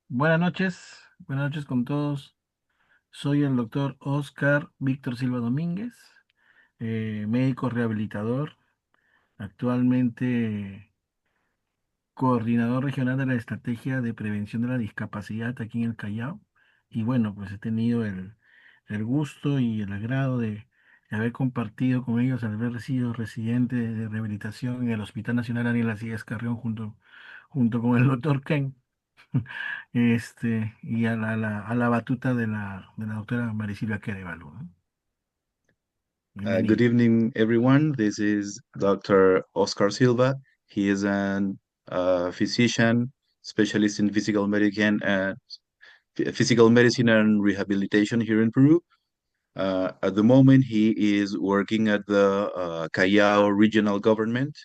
Buenas noches con todos. Soy el doctor Oscar Víctor Silva Domínguez, médico rehabilitador, actualmente coordinador regional de la Estrategia de Prevención de la Discapacidad aquí en el Callao. Y bueno, pues he tenido el gusto y el agrado de haber compartido con ellos al haber sido residente de rehabilitación en el Hospital Nacional Ariel Macías Carrión junto con el doctor Ken. Y a la batuta de la doctora Maricilva Querevalo, ¿no? Good Bienvenido. evening, everyone. This is Dr. Oscar Silva. He is an physician, specialist in physical medicine and rehabilitation here in Peru. At the moment, he is working at the Callao regional government,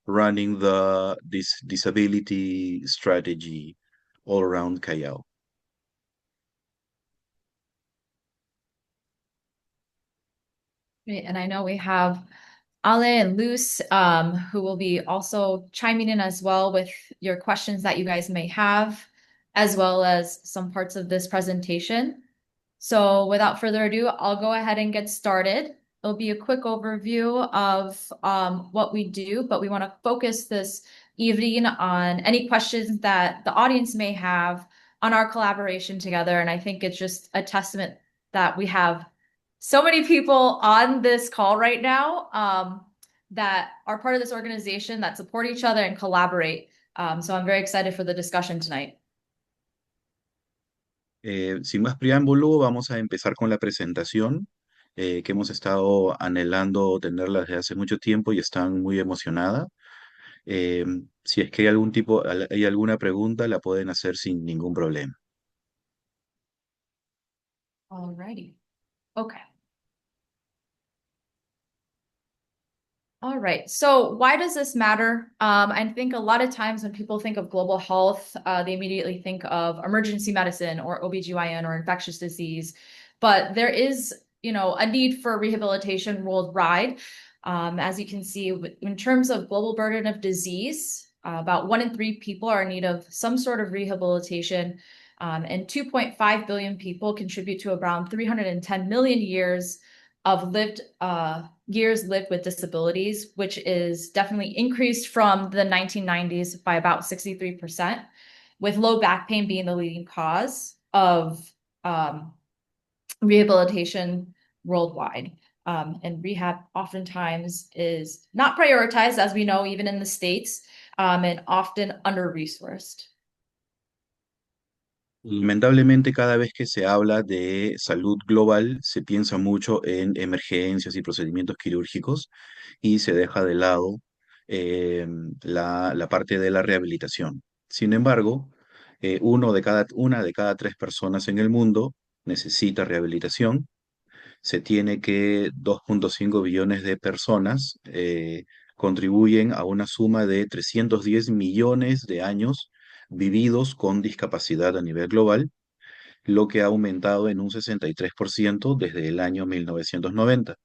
running this disability strategy all around Callao. Great. And I know we have Ale and Luz, who will be also chiming in as well with your questions that you guys may have, as well as some parts of this presentation. So without further ado, I'll go ahead and get started. It'll be a quick overview of what we do, but we want to focus this evening on any questions that the audience may have on our collaboration together. And I think it's just a testament that we have so many people on this call right now that are part of this organization that support each other and collaborate. So I'm very excited for the discussion tonight. Sin más preámbulo, vamos a empezar con la presentación que hemos estado anhelando tenerla desde hace mucho tiempo y están muy emocionada. Eh, si es que hay alguna pregunta, la pueden hacer sin ningún problema. Alrighty. Okay. All right. So why does this matter? I think a lot of times when people think of global health, they immediately think of emergency medicine or OBGYN or infectious disease. But there is, a need for rehabilitation worldwide. As you can see, in terms of global burden of disease, about 1 in 3 people are in need of some sort of rehabilitation. And 2.5 billion people contribute to around 310 million years of years lived with disabilities, which is definitely increased from the 1990s by about 63%, with low back pain being the leading cause of rehabilitation worldwide. And rehab oftentimes is not prioritized, as we know, even in the States, and often under-resourced. Lamentablemente, cada vez que se habla de salud global, se piensa mucho en emergencias y procedimientos quirúrgicos y se deja de lado eh, la parte de la rehabilitación. Sin embargo, una de cada 3 personas en el mundo necesita rehabilitación. Se tiene que 2,5 billones de personas contribuyen a una suma de 310 millones de años vividos con discapacidad a nivel global, lo que ha aumentado en un 63% desde el año 1990.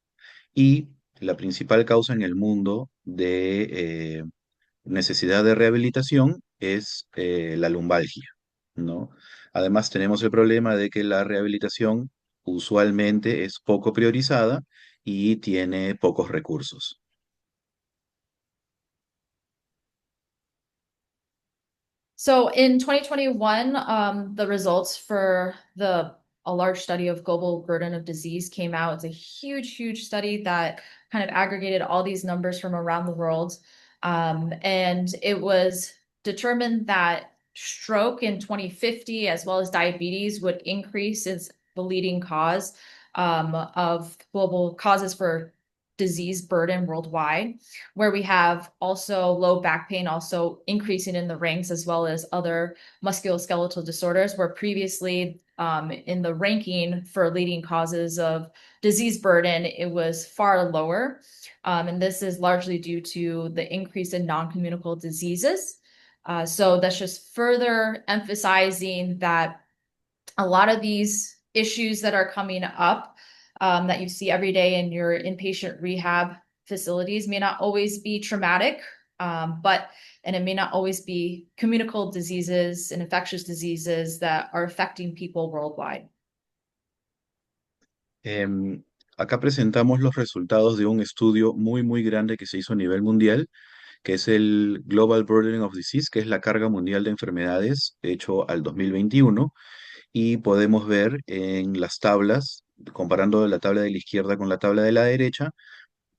Y la principal causa en el mundo de necesidad de rehabilitación es la lumbalgia, ¿no? Además, tenemos el problema de que la rehabilitación usualmente es poco priorizada y tiene pocos recursos. So in 2021, the results for a large study of global burden of disease came out. It's a huge study that kind of aggregated all these numbers from around the world. And it was determined that stroke in 2050, as well as diabetes, would increase as the leading cause of global causes for disease burden worldwide, where we have also low back pain also increasing in the ranks, as well as other musculoskeletal disorders, where previously in the ranking for leading causes of disease burden, it was far lower. And this is largely due to the increase in non-communicable diseases. So that's just further emphasizing that a lot of these issues that are coming up that you see every day in your inpatient rehab facilities may not always be traumatic but and it may not always be communicable diseases and infectious diseases that are affecting people worldwide. Em, Acá presentamos los resultados de un estudio muy, muy grande que se hizo a nivel mundial, que es el Global Burden of Disease, que es la carga mundial de enfermedades, hecho al 2021, y podemos ver en las tablas, comparando la tabla de la izquierda con la tabla de la derecha,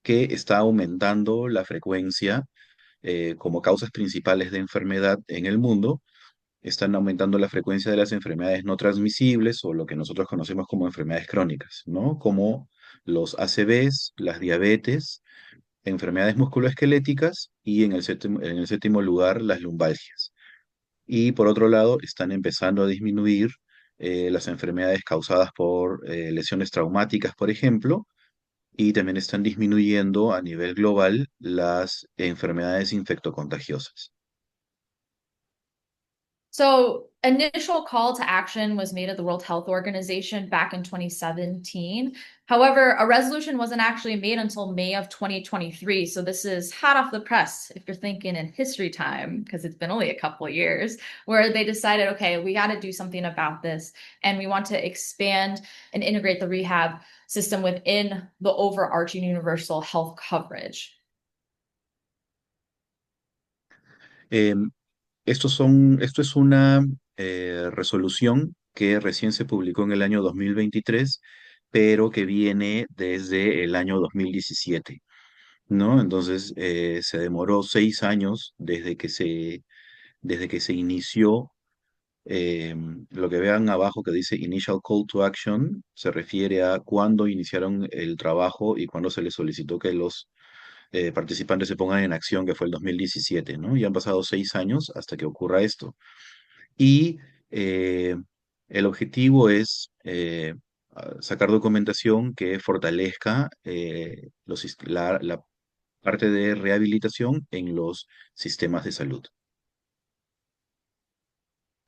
que está aumentando la frecuencia como causas principales de enfermedad en el mundo. Están aumentando la frecuencia de las enfermedades no transmisibles o lo que nosotros conocemos como enfermedades crónicas, ¿no? Como los ACVs, las diabetes, enfermedades musculoesqueléticas y en el séptimo lugar las lumbalgias. Y por otro lado, están empezando a disminuir las enfermedades causadas por lesiones traumáticas, por ejemplo, y también están disminuyendo a nivel global las enfermedades infectocontagiosas. So, initial call to action was made at the World Health Organization back in 2017. However, a resolution wasn't actually made until May of 2023. So, this is hot off the press if you're thinking in history time, because it's been only a couple of years, where they decided, okay, we got to do something about this. And we want to expand and integrate the rehab system within the overarching universal health coverage. Em, Esto es una resolución que recién se publicó en el año 2023, pero que viene desde el año 2017, ¿no? Entonces, se demoró 6 años desde que se inició. Lo que vean abajo que dice Initial Call to Action se refiere a cuándo iniciaron el trabajo y cuándo se les solicitó que los participantes se pongan en acción, que fue el 2017, ¿no? Y han pasado 6 años hasta que ocurra esto. Y eh, el objetivo es sacar documentación que fortalezca la parte de rehabilitación en los sistemas de salud.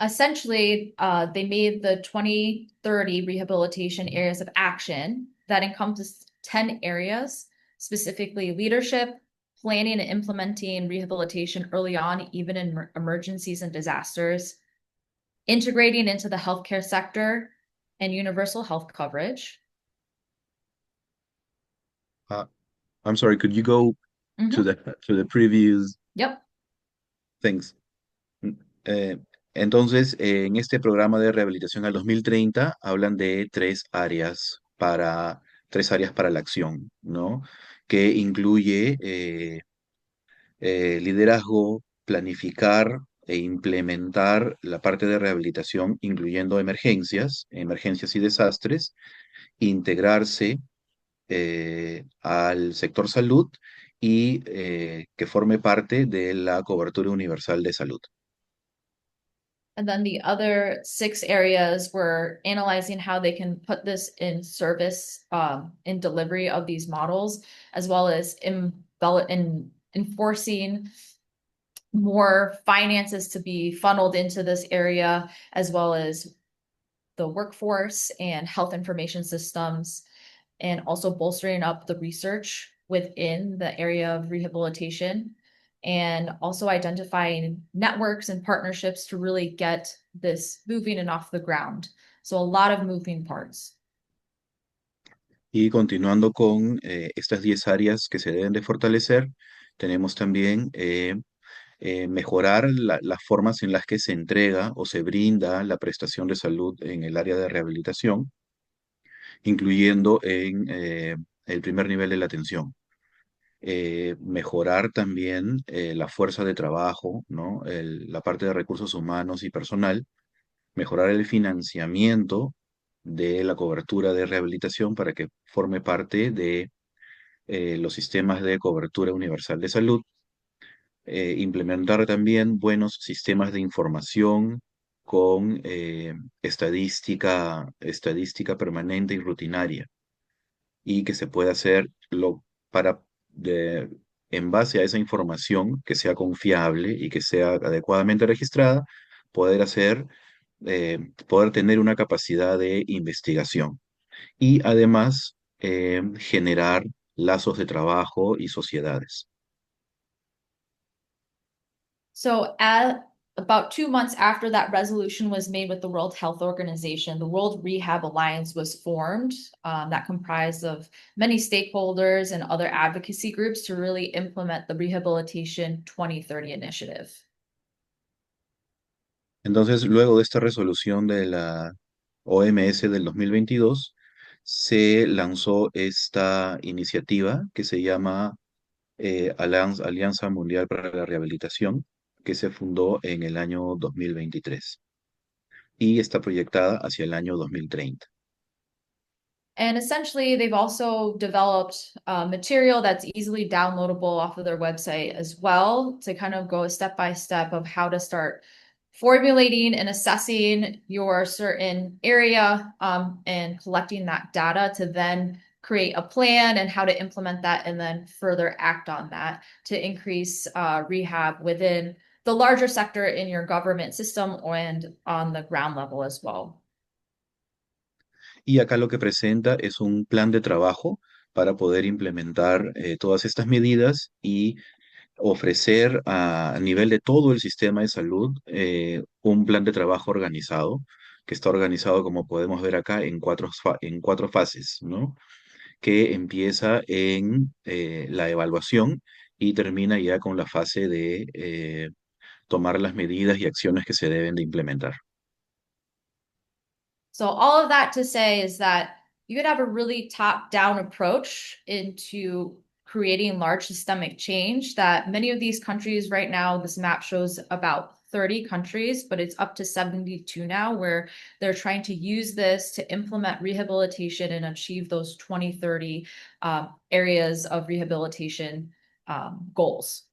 Essentially, they made the 2030 rehabilitation areas of action that encompass 10 areas, specifically leadership, planning and implementing rehabilitation early on, even in emergencies and disasters, integrating into the healthcare sector, and universal health coverage. Uh, I'm sorry, could you go to Mhm. the previous Yep. things? Mm, eh, entonces, en este programa de rehabilitación al 2030 hablan de tres áreas para la acción, ¿no? Que incluye liderazgo, planificar e implementar la parte de rehabilitación, incluyendo emergencias y desastres, integrarse al sector salud y que forme parte de la cobertura universal de salud. And then the other 6 areas were analyzing how they can put this in service in delivery of these models, as well as in enforcing more finances to be funneled into this area, as well as the workforce and health information systems, and also bolstering up the research within the area of rehabilitation, and also identifying networks and partnerships to really get this moving and off the ground. So a lot of moving parts. Y continuando con estas 10 áreas que se deben de fortalecer, tenemos también mejorar las formas en las que se entrega o se brinda la prestación de salud en el área de rehabilitación, incluyendo en el primer nivel de la atención. Mejorar también la fuerza de trabajo, ¿no? La parte de recursos humanos y personal, mejorar el financiamiento de la cobertura de rehabilitación para que forme parte de los sistemas de cobertura universal de salud, implementar también buenos sistemas de información con estadística permanente y rutinaria y que se pueda hacer para, de- en base a esa información que sea confiable y que sea adecuadamente registrada, poder hacer, poder tener una capacidad de investigación y además generar lazos de trabajo y sociedades. So at about 2 months after that resolution was made with the World Health Organization, the World Rehab Alliance was formed, that comprised of many stakeholders and other advocacy groups to really implement the Rehabilitation 2030 initiative. Entonces, luego de esta resolución de la OMS del 2022, se lanzó esta iniciativa que se llama Alianza Mundial para la Rehabilitación, que se fundó en el año 2023 y está proyectada hacia el año 2030. And essentially, they've also developed material that's easily downloadable off of their website as well to kind of go step by step of how to start formulating and assessing your certain area and collecting that data to then create a plan and how to implement that and then further act on that to increase rehab within the larger sector in your government system and on the ground level as well. Y acá lo que presenta es un plan de trabajo para poder implementar todas estas medidas y ofrecer a nivel de todo el sistema de salud un plan de trabajo organizado, que está organizado, como podemos ver acá, en cuatro fases, ¿no? Que empieza en la evaluación y termina ya con la fase de tomar las medidas y acciones que se deben de implementar. So all of that to say is that you could have a really top-down approach into creating large systemic change that many of these countries right now, this map shows about 30 countries, but it's up to 72 now, where they're trying to use this to implement rehabilitation and achieve those 2030 areas of rehabilitation goals.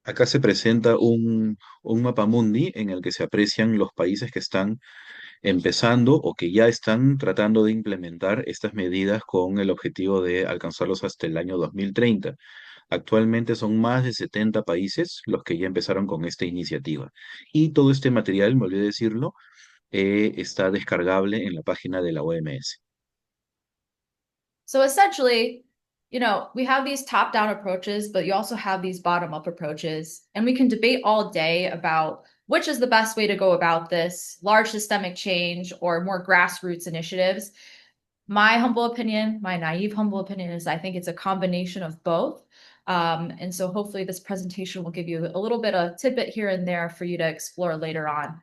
Acá se presenta un mapamundi en el que se aprecian los países que están empezando o que ya están tratando de implementar estas medidas con el objetivo de alcanzarlos hasta el año 2030. Actualmente son más de 70 países los que ya empezaron con esta iniciativa. Y todo este material, me olvidé decirlo, está descargable en la página de la OMS. So essentially, we have these top-down approaches, but you also have these bottom-up approaches. And we can debate all day about which is the best way to go about this, large systemic change or more grassroots initiatives. My humble opinion, my naive humble opinion is I think it's a combination of both. And so hopefully this presentation will give you a little bit of tidbit here and there for you to explore later on.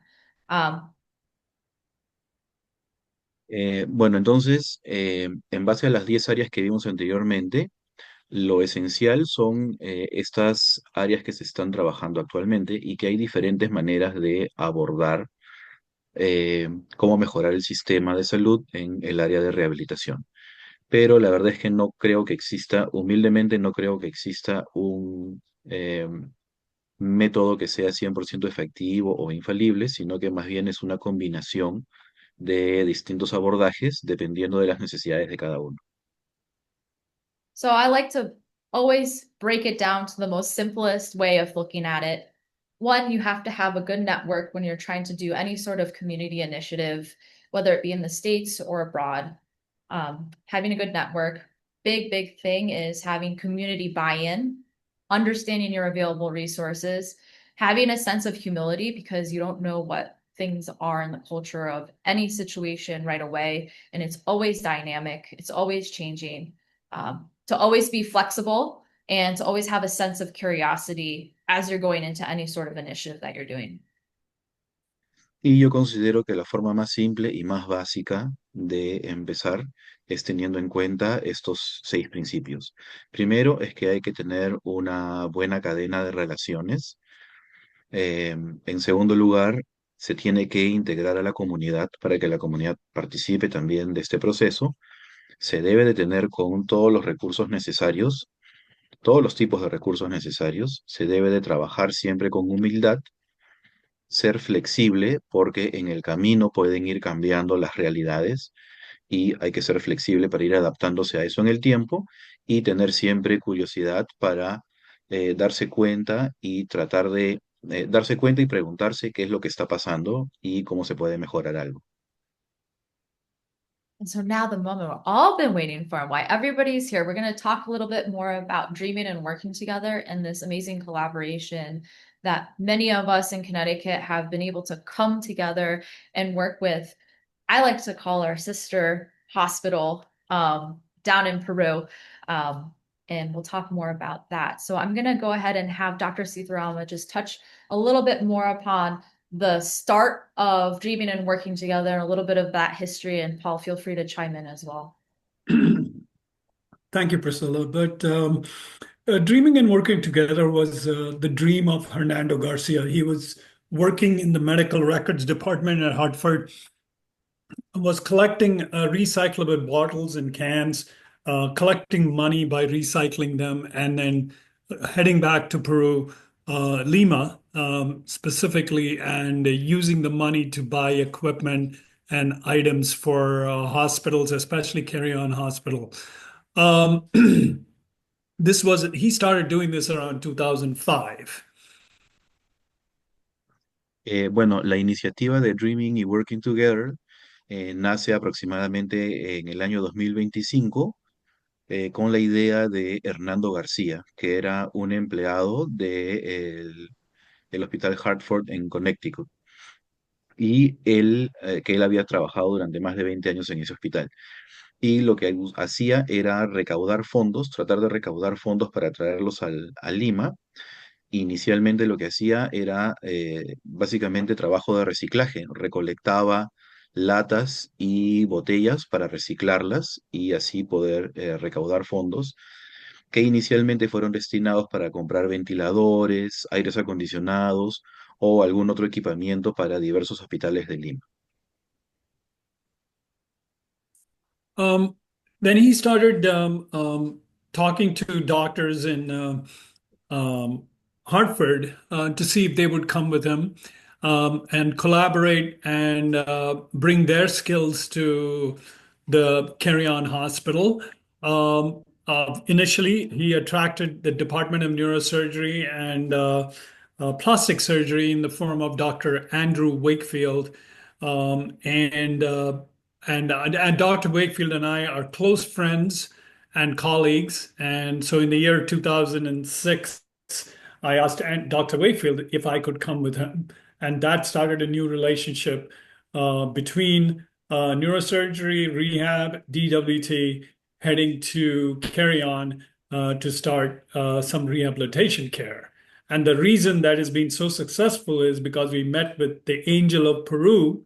Bueno, entonces, en base a las 10 áreas que vimos anteriormente, lo esencial son estas áreas que se están trabajando actualmente y que hay diferentes maneras de abordar cómo mejorar el sistema de salud en el área de rehabilitación. Pero la verdad es que no creo que exista, humildemente no creo que exista un método que sea 100% efectivo o infalible, sino que más bien es una combinación de distintos abordajes dependiendo de las necesidades de cada uno. So I like to always break it down to the most simplest way of looking at it. One, you have to have a good network when you're trying to do any sort of community initiative, whether it be in the States or abroad. Having a good network. Big thing is having community buy-in, understanding your available resources, having a sense of humility because you don't know what things are in the culture of any situation right away. And it's always dynamic, it's always changing. To always be flexible and to always have a sense of curiosity as you're going into any sort of initiative that you're doing. Y yo considero que la forma más simple y más básica de empezar es teniendo en cuenta estos 6 principios. Primero es que hay que tener una buena cadena de relaciones. En segundo lugar, se tiene que integrar a la comunidad para que la comunidad participe también de este proceso. Se debe de tener con todos los recursos necesarios, todos los tipos de recursos necesarios. Se debe de trabajar siempre con humildad, ser flexible porque en el camino pueden ir cambiando las realidades y hay que ser flexible para ir adaptándose a eso en el tiempo y tener siempre curiosidad para darse cuenta y tratar de darse cuenta y preguntarse qué es lo que está pasando y cómo se puede mejorar algo. And so now the moment we've all been waiting for and why everybody's here, we're going to talk a little bit more about dreaming and working together and this amazing collaboration that many of us in Connecticut have been able to come together and work with. I like to call our sister hospital down in Peru. Um, and we'll talk more about that. So I'm going to go ahead and have Dr. Sitharama just touch a little bit more upon the start of dreaming and working together, and a little bit of that history. And Paul, feel free to chime in as well. Thank you, Priscilla. But dreaming and working together was the dream of Hernando Garcia. He was working in the medical records department at Hartford, was collecting recyclable bottles and cans, collecting money by recycling them, and then heading back to Peru, Lima specifically, and using the money to buy equipment and items for hospitals, especially Carry On Hospital. Um, he started doing this around 2005. Bueno, la iniciativa de Dreaming y Working Together nace aproximadamente en el año 2025 con la idea de Hernando García, que era un empleado del Hospital Hartford en Connecticut. Y que él había trabajado durante más de 20 años en ese hospital. Y lo que hacía era recaudar fondos, tratar de recaudar fondos para traerlos a Lima. Inicialmente lo que hacía era básicamente trabajo de reciclaje, recolectaba latas y botellas para reciclarlas y así poder recaudar fondos que inicialmente fueron destinados para comprar ventiladores, aires acondicionados o algún otro equipamiento para diversos hospitales de Lima. Um, then he started talking to doctors in um, Hartford to see if they would come with him and collaborate and bring their skills to the Carry On Hospital. Initially, he attracted the Department of Neurosurgery and plastic surgery in the form of Dr. Andrew Wakefield. Um, and, uh, and Dr. Wakefield and I are close friends and colleagues. And so in the year 2006, I asked Dr. Wakefield if I could come with him. And that started a new relationship between neurosurgery, rehab, DWT, heading to Carry On to start some rehabilitation care. And the reason that has been so successful is because we met with the angel of Peru,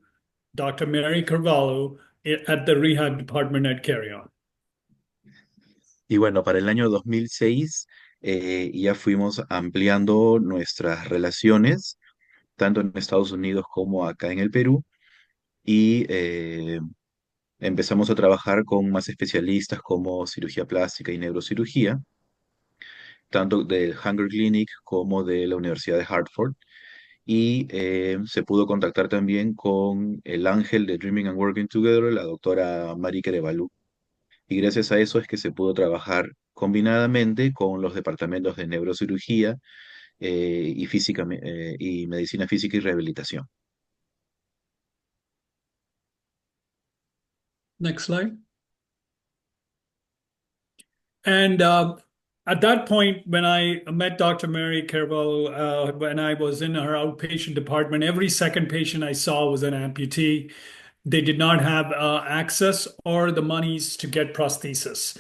Dr. Mary Carvalho, at the rehab department at Carry On. Y bueno, para el año 2006 ya fuimos ampliando nuestras relaciones, tanto en Estados Unidos como acá en el Perú, y empezamos a trabajar con más especialistas como cirugía plástica y neurocirugía, tanto del Hunger Clinic como de la Universidad de Hartford. Y se pudo contactar también con el ángel de Dreaming and Working Together, la doctora Marie Kerevalú. Y gracias a eso es que se pudo trabajar combinadamente con los departamentos de neurocirugía y medicina física y rehabilitación. Next slide. And at that point, when I met Dr. Mary Carvalho, when I was in her outpatient department, every second patient I saw was an amputee. They did not have access or the monies to get prosthesis.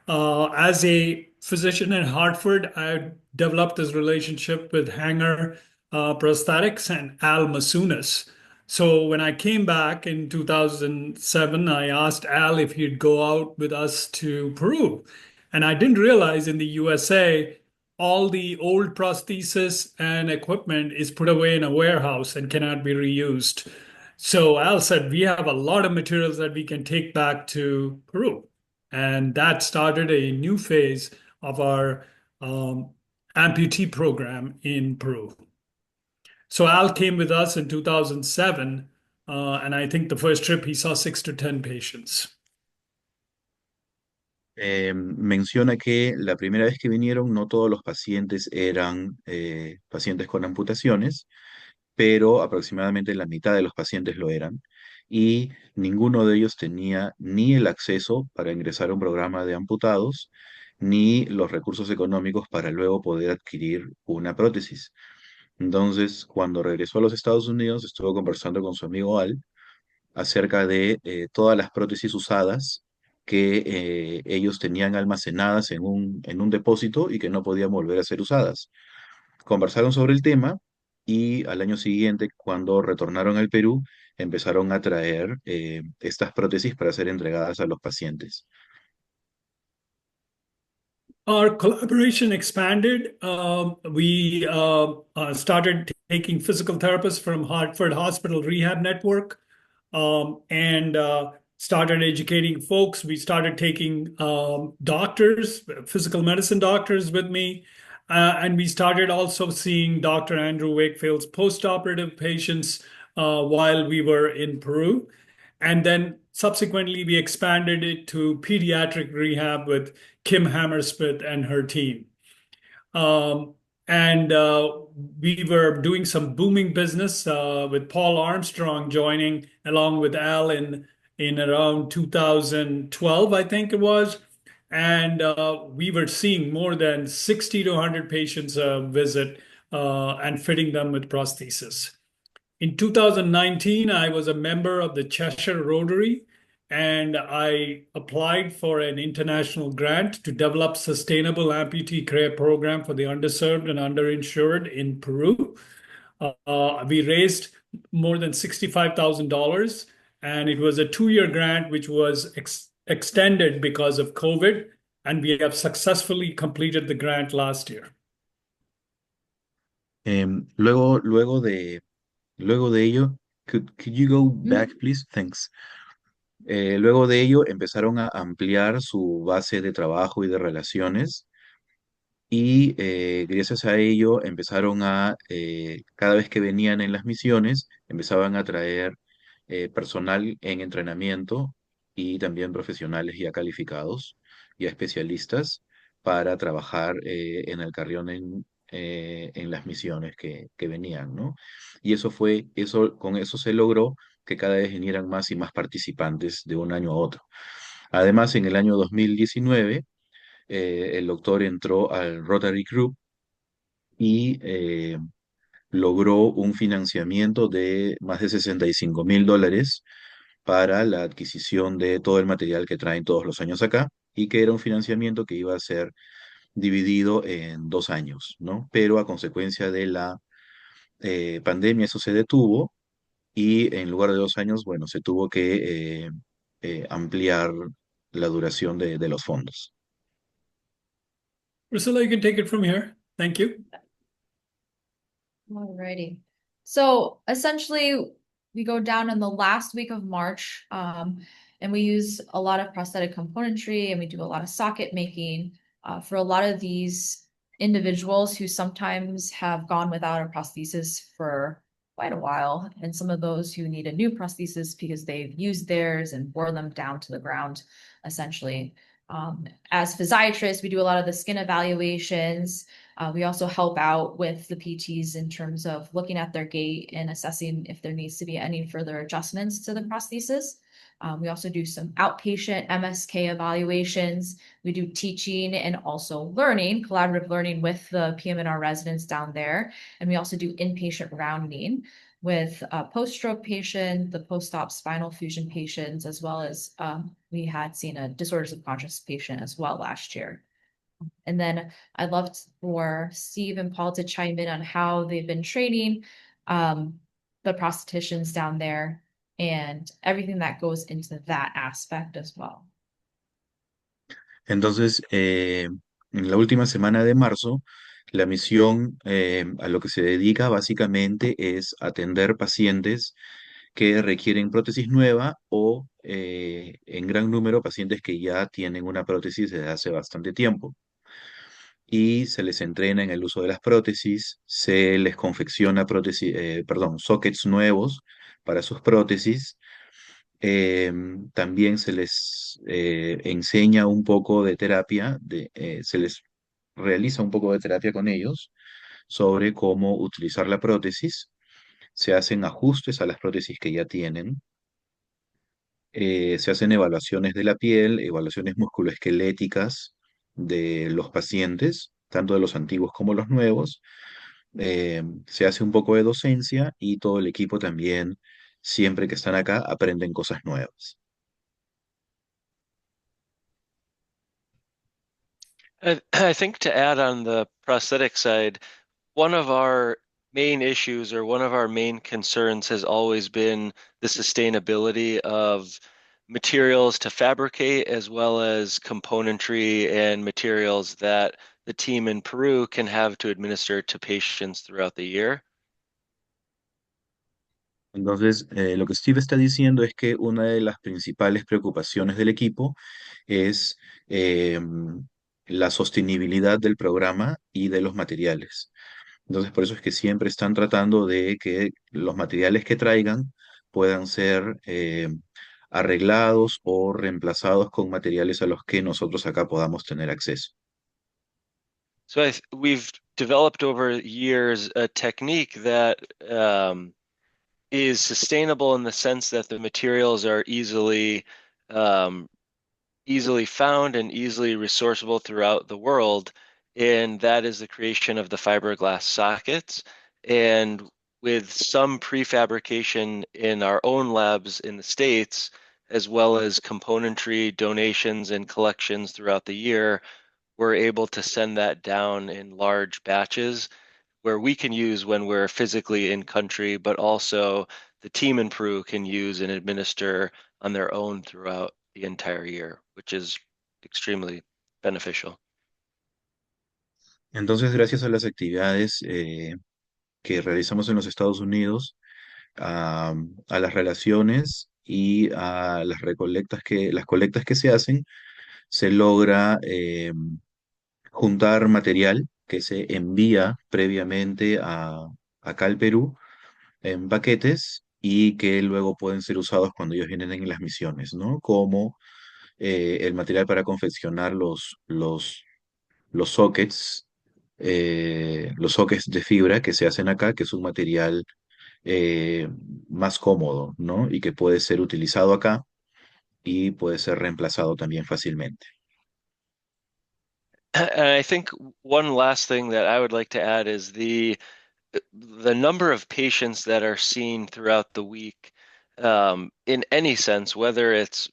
As a physician in Hartford, I developed this relationship with Hanger Prosthetics and Al Masunas. So when I came back in 2007, I asked Al if he'd go out with us to Peru. And I didn't realize in the USA, all the old prosthesis and equipment is put away in a warehouse and cannot be reused. So Al said, we have a lot of materials that we can take back to Peru. And that started a new phase of our amputee program in Peru. So Al came with us in 2007, and I think the first trip he saw 6 to 10 patients. Menciona que la primera vez que vinieron no todos los pacientes eran pacientes con amputaciones, pero aproximadamente la mitad de los pacientes lo eran, y ninguno de ellos tenía ni el acceso para ingresar a un programa de amputados, ni los recursos económicos para luego poder adquirir una prótesis. Entonces, cuando regresó a los Estados Unidos, estuvo conversando con su amigo Al acerca de todas las prótesis usadas que ellos tenían almacenadas en un depósito y que no podían volver a ser usadas. Conversaron sobre el tema y al año siguiente, cuando retornaron al Perú, empezaron a traer estas prótesis para ser entregadas a los pacientes. Our collaboration expanded. We started taking physical therapists from Hartford Hospital Rehab Network and started educating folks. We started taking doctors, physical medicine doctors with me. And we started also seeing Dr. Andrew Wakefield's postoperative patients while we were in Peru. And then subsequently, we expanded it to pediatric rehab with Kim Hammersmith and her team. Um, and we were doing some booming business with Paul Armstrong joining along with Al in around 2012, I think it was. And we were seeing more than 60 to 100 patients a visit and fitting them with prosthesis. In 2019, I was a member of the Cheshire Rotary, and I applied for an international grant to develop sustainable amputee care program for the underserved and underinsured in Peru. We raised more than $65,000, and it was a 2-year grant which was extended because of COVID, and we have successfully completed the grant last year. Luego de ello, could you go back, please? Thanks. Luego de ello, empezaron a ampliar su base de trabajo y de relaciones y gracias a ello empezaron cada vez que venían en las misiones, empezaban a traer personal en entrenamiento y también profesionales ya calificados, ya especialistas, para trabajar en el Carrión en las misiones que venían, ¿no? Y con eso se logró que cada vez vinieran más y más participantes de un año a otro. Además, en el año 2019, el doctor entró al Rotary Group y logró un financiamiento de más de $65,000 para la adquisición de todo el material que traen todos los años acá, y que era un financiamiento que iba a ser dividido en 2 años, ¿no? Pero a consecuencia de la pandemia eso se detuvo y en lugar de 2 años, bueno, se tuvo que ampliar la duración de los fondos. Priscilla, you can take it from here. Thank you. Alrighty. So essentially, we go down in the last week of March, and we use a lot of prosthetic componentry, and we do a lot of socket making for a lot of these individuals who sometimes have gone without a prosthesis for quite a while, and some of those who need a new prosthesis because they've used theirs and worn them down to the ground, essentially. As physiatrists, we do a lot of the skin evaluations. We also help out with the PTs in terms of looking at their gait and assessing if there needs to be any further adjustments to the prosthesis. We also do some outpatient MSK evaluations. We do teaching and also learning, collaborative learning with the PM&R residents down there. And we also do inpatient rounding with post-stroke patient, the post-op spinal fusion patients, as well as we had seen a disorders of conscious patient as well last year. And then I'd love for Steve and Paul to chime in on how they've been training the prostheticians down there and everything that goes into that aspect as well. Entonces, en la última semana de marzo, la misión a lo que se dedica básicamente es atender pacientes que requieren prótesis nueva o en gran número pacientes que ya tienen una prótesis desde hace bastante tiempo. Y se les entrena en el uso de las prótesis, se les confecciona sockets nuevos para sus prótesis. También se les enseña un poco de terapia, se les realiza un poco de terapia con ellos sobre cómo utilizar la prótesis. Se hacen ajustes a las prótesis que ya tienen. Se hacen evaluaciones de la piel, evaluaciones musculoesqueléticas de los pacientes, tanto de los antiguos como los nuevos. Se hace un poco de docencia y todo el equipo también, siempre que están acá, aprenden cosas nuevas. I think to add on the prosthetic side, one of our main issues or one of our main concerns has always been the sustainability of materials to fabricate, as well as componentry and materials that the team in Peru can have to administer to patients throughout the year. Entonces, lo que Steve está diciendo es que una de las principales preocupaciones del equipo es eh, la sostenibilidad del programa y de los materiales. Entonces, por eso es que siempre están tratando de que los materiales que traigan puedan ser arreglados o reemplazados con materiales a los que nosotros acá podamos tener acceso. So we've developed over years a technique that is sustainable in the sense that the materials are um, easily found and easily resourceable throughout the world, and that is the creation of the fiberglass sockets. And with some prefabrication in our own labs in the States, as well as componentry donations and collections throughout the year, we're able to send that down in large batches where we can use when we're physically in country, but also the team in Peru can use and administer on their own throughout the entire year, which is extremely beneficial. Entonces, gracias a las actividades que realizamos en los Estados Unidos, a las relaciones y a las colectas que se hacen, se logra juntar material que se envía previamente acá al Perú en paquetes y que luego pueden ser usados cuando ellos vienen en las misiones, ¿no? Como el material para confeccionar los sockets de fibra que se hacen acá, que es un material eh, más cómodo, ¿no? Y que puede ser utilizado acá y puede ser reemplazado también fácilmente. And I think one last thing that I would like to add is the number of patients that are seen throughout the week, in any sense, whether it's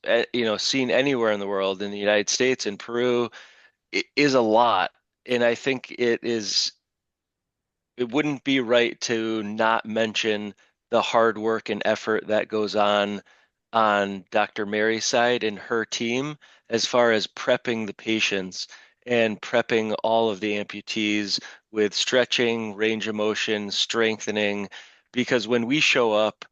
seen anywhere in the world, in the United States, in Peru, is a lot. And I think it wouldn't be right to not mention the hard work and effort that goes on Dr. Mary's side and her team as far as prepping the patients and prepping all of the amputees with stretching, range of motion, strengthening, because when we show up,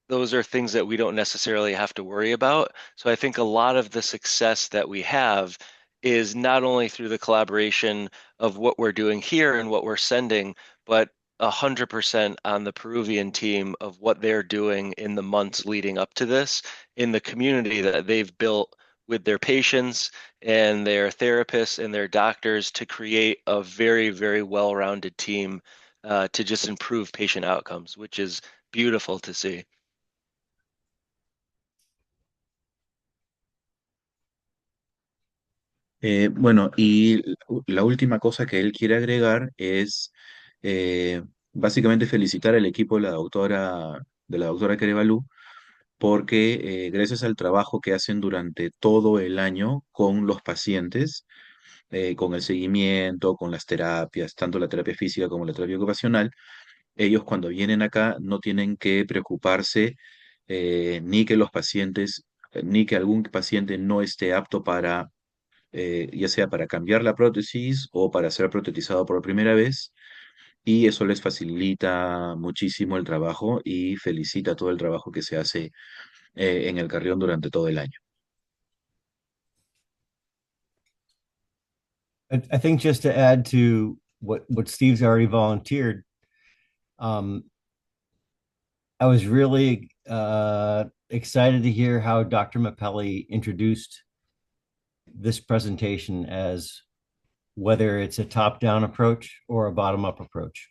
those are things that we don't necessarily have to worry about. So I think a lot of the success that we have is not only through the collaboration of what we're doing here and what we're sending, but 100% on the Peruvian team of what they're doing in the months leading up to this in the community that they've built with their patients and their therapists and their doctors to create a very, very well-rounded team to just improve patient outcomes, which is beautiful to see. Bueno, y la última cosa que él quiere agregar es eh, básicamente felicitar al equipo de la doctora Kerevalú, porque gracias al trabajo que hacen durante todo el año con los pacientes, con el seguimiento, con las terapias, tanto la terapia física como la terapia ocupacional, ellos cuando vienen acá no tienen que preocuparse ni que los pacientes, ni que algún paciente no esté apto para ya sea para cambiar la prótesis o para ser protetizado por primera vez, y eso les facilita muchísimo el trabajo y felicita todo el trabajo que se hace en el Carrión durante todo el año. I think just to add to what Steve's already volunteered, I was really excited to hear how Dr. Mappelli introduced this presentation as whether it's a top-down approach or a bottom-up approach.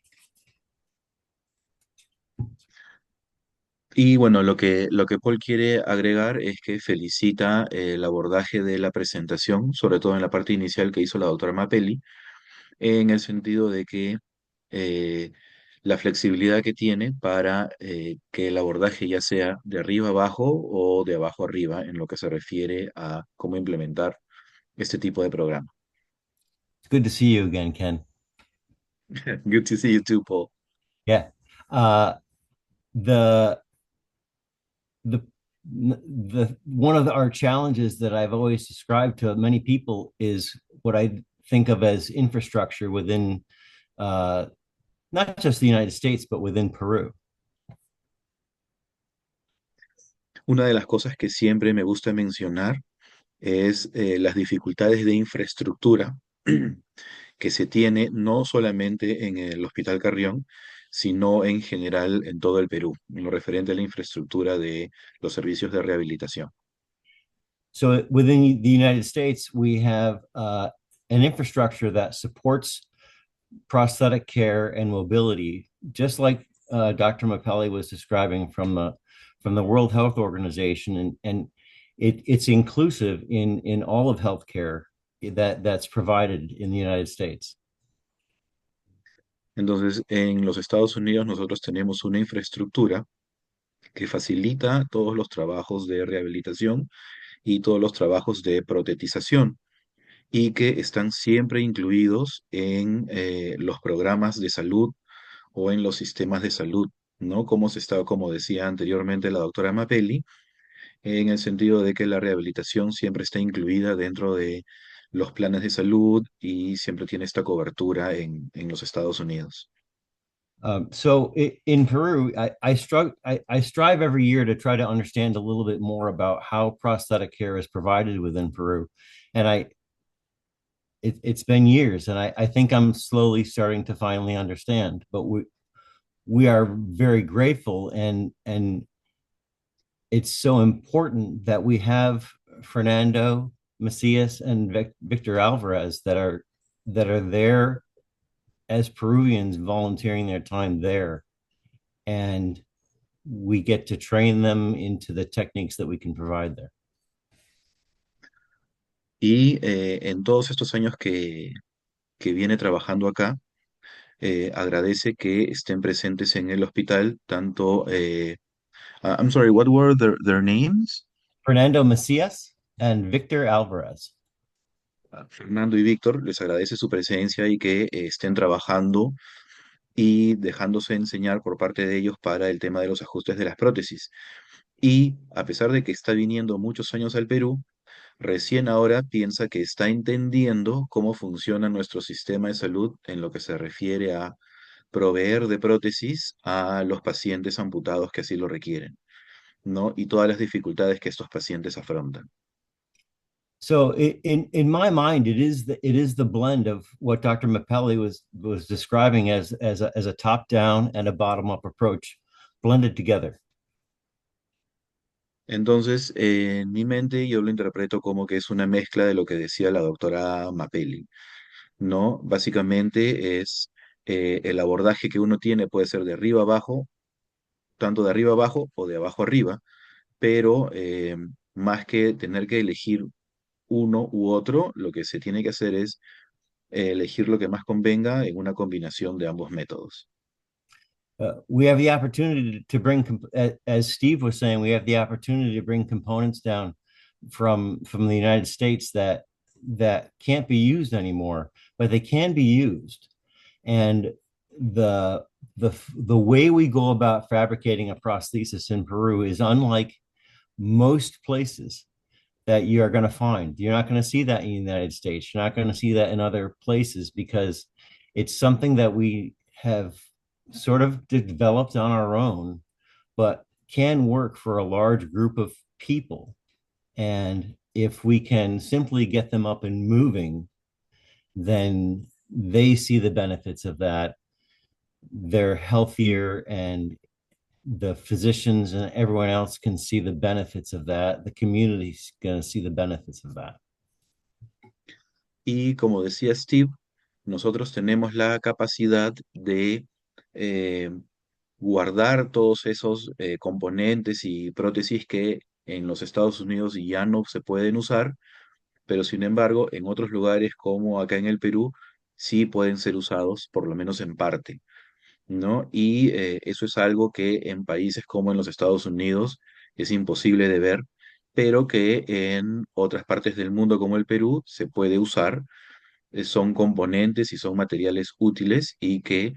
Y bueno, lo que Paul quiere agregar es que felicita el abordaje de la presentación, sobre todo en la parte inicial que hizo la doctora Mappelli, en el sentido de que la flexibilidad que tiene para que el abordaje ya sea de arriba abajo o de abajo arriba en lo que se refiere a cómo implementar este tipo de programa. It's good to see you again, Ken. Good to see you too, Paul. Yeah. Uh, the the the one of our challenges that I've always described to many people is what I think of as infrastructure within not just the United States, but within Peru. Una de las cosas que siempre me gusta mencionar es las dificultades de infraestructura que se tiene no solamente en el Hospital Carrión, sino en general en todo el Perú, en lo referente a la infraestructura de los servicios de rehabilitación. So within the United States, we have an infrastructure that supports prosthetic care and mobility, just like Dr. Mapelli was describing from the World Health Organization, and it's inclusive in all of healthcare that's provided in the United States. Entonces, en los Estados Unidos nosotros tenemos una infraestructura que facilita todos los trabajos de rehabilitación y todos los trabajos de protetización y que están siempre incluidos en los programas de salud o en los sistemas de salud, ¿no? Como decía anteriormente la doctora Mapelli, en el sentido de que la rehabilitación siempre está incluida dentro de los planes de salud y siempre tiene esta cobertura en los Estados Unidos. In Peru, I strive every year to try to understand a little bit more about how prosthetic care is provided within Peru. And it's been years, and I think I'm slowly starting to finally understand. But we are very grateful, and it's so important that we have Fernando Macias and Victor Alvarez that are there as Peruvians volunteering their time there, and we get to train them into the techniques that we can provide there. Y en todos estos años que viene trabajando acá, agradece que estén presentes en el hospital tanto, I'm sorry, what were their names? Fernando Macias and Victor Alvarez. Fernando y Víctor, les agradece su presencia y que estén trabajando y dejándose enseñar por parte de ellos para el tema de los ajustes de las prótesis. Y a pesar de que está viniendo muchos años al Perú, recién ahora piensa que está entendiendo cómo funciona nuestro sistema de salud en lo que se refiere a proveer de prótesis a los pacientes amputados que así lo requieren, ¿no? Y todas las dificultades que estos pacientes afrontan. So in my mind, it is the blend of what Dr. Mapelli was describing as a top down and a bottom up approach blended together. Entonces, en mi mente yo lo interpreto como que es una mezcla de lo que decía la doctora Mapelli, ¿no? Básicamente es el abordaje que uno tiene puede ser de arriba abajo, tanto de arriba abajo o de abajo arriba, pero más que tener que elegir uno u otro, lo que se tiene que hacer es elegir lo que más convenga en una combinación de ambos métodos. We have the opportunity to bring, as Steve was saying, we have the opportunity to bring components down from the United States that can't be used anymore, but they can be used. And the way we go about fabricating a prosthesis in Peru is unlike most places that you are going to find. You're not going to see that in the United States. You're not going to see that in other places because it's something that we have sort of developed on our own, but can work for a large group of people. And if we can simply get them up and moving, then they see the benefits of that. They're healthier, and the physicians and everyone else can see the benefits of that. The community's going to see the benefits of that. Y como decía Steve, nosotros tenemos la capacidad de eh, guardar todos esos componentes y prótesis que en los Estados Unidos ya no se pueden usar, pero sin embargo en otros lugares como acá en el Perú sí pueden ser usados, por lo menos en parte, ¿no? Y eso es algo que en países como en los Estados Unidos es imposible de ver, pero que en otras partes del mundo como el Perú se puede usar. Son componentes y son materiales útiles y que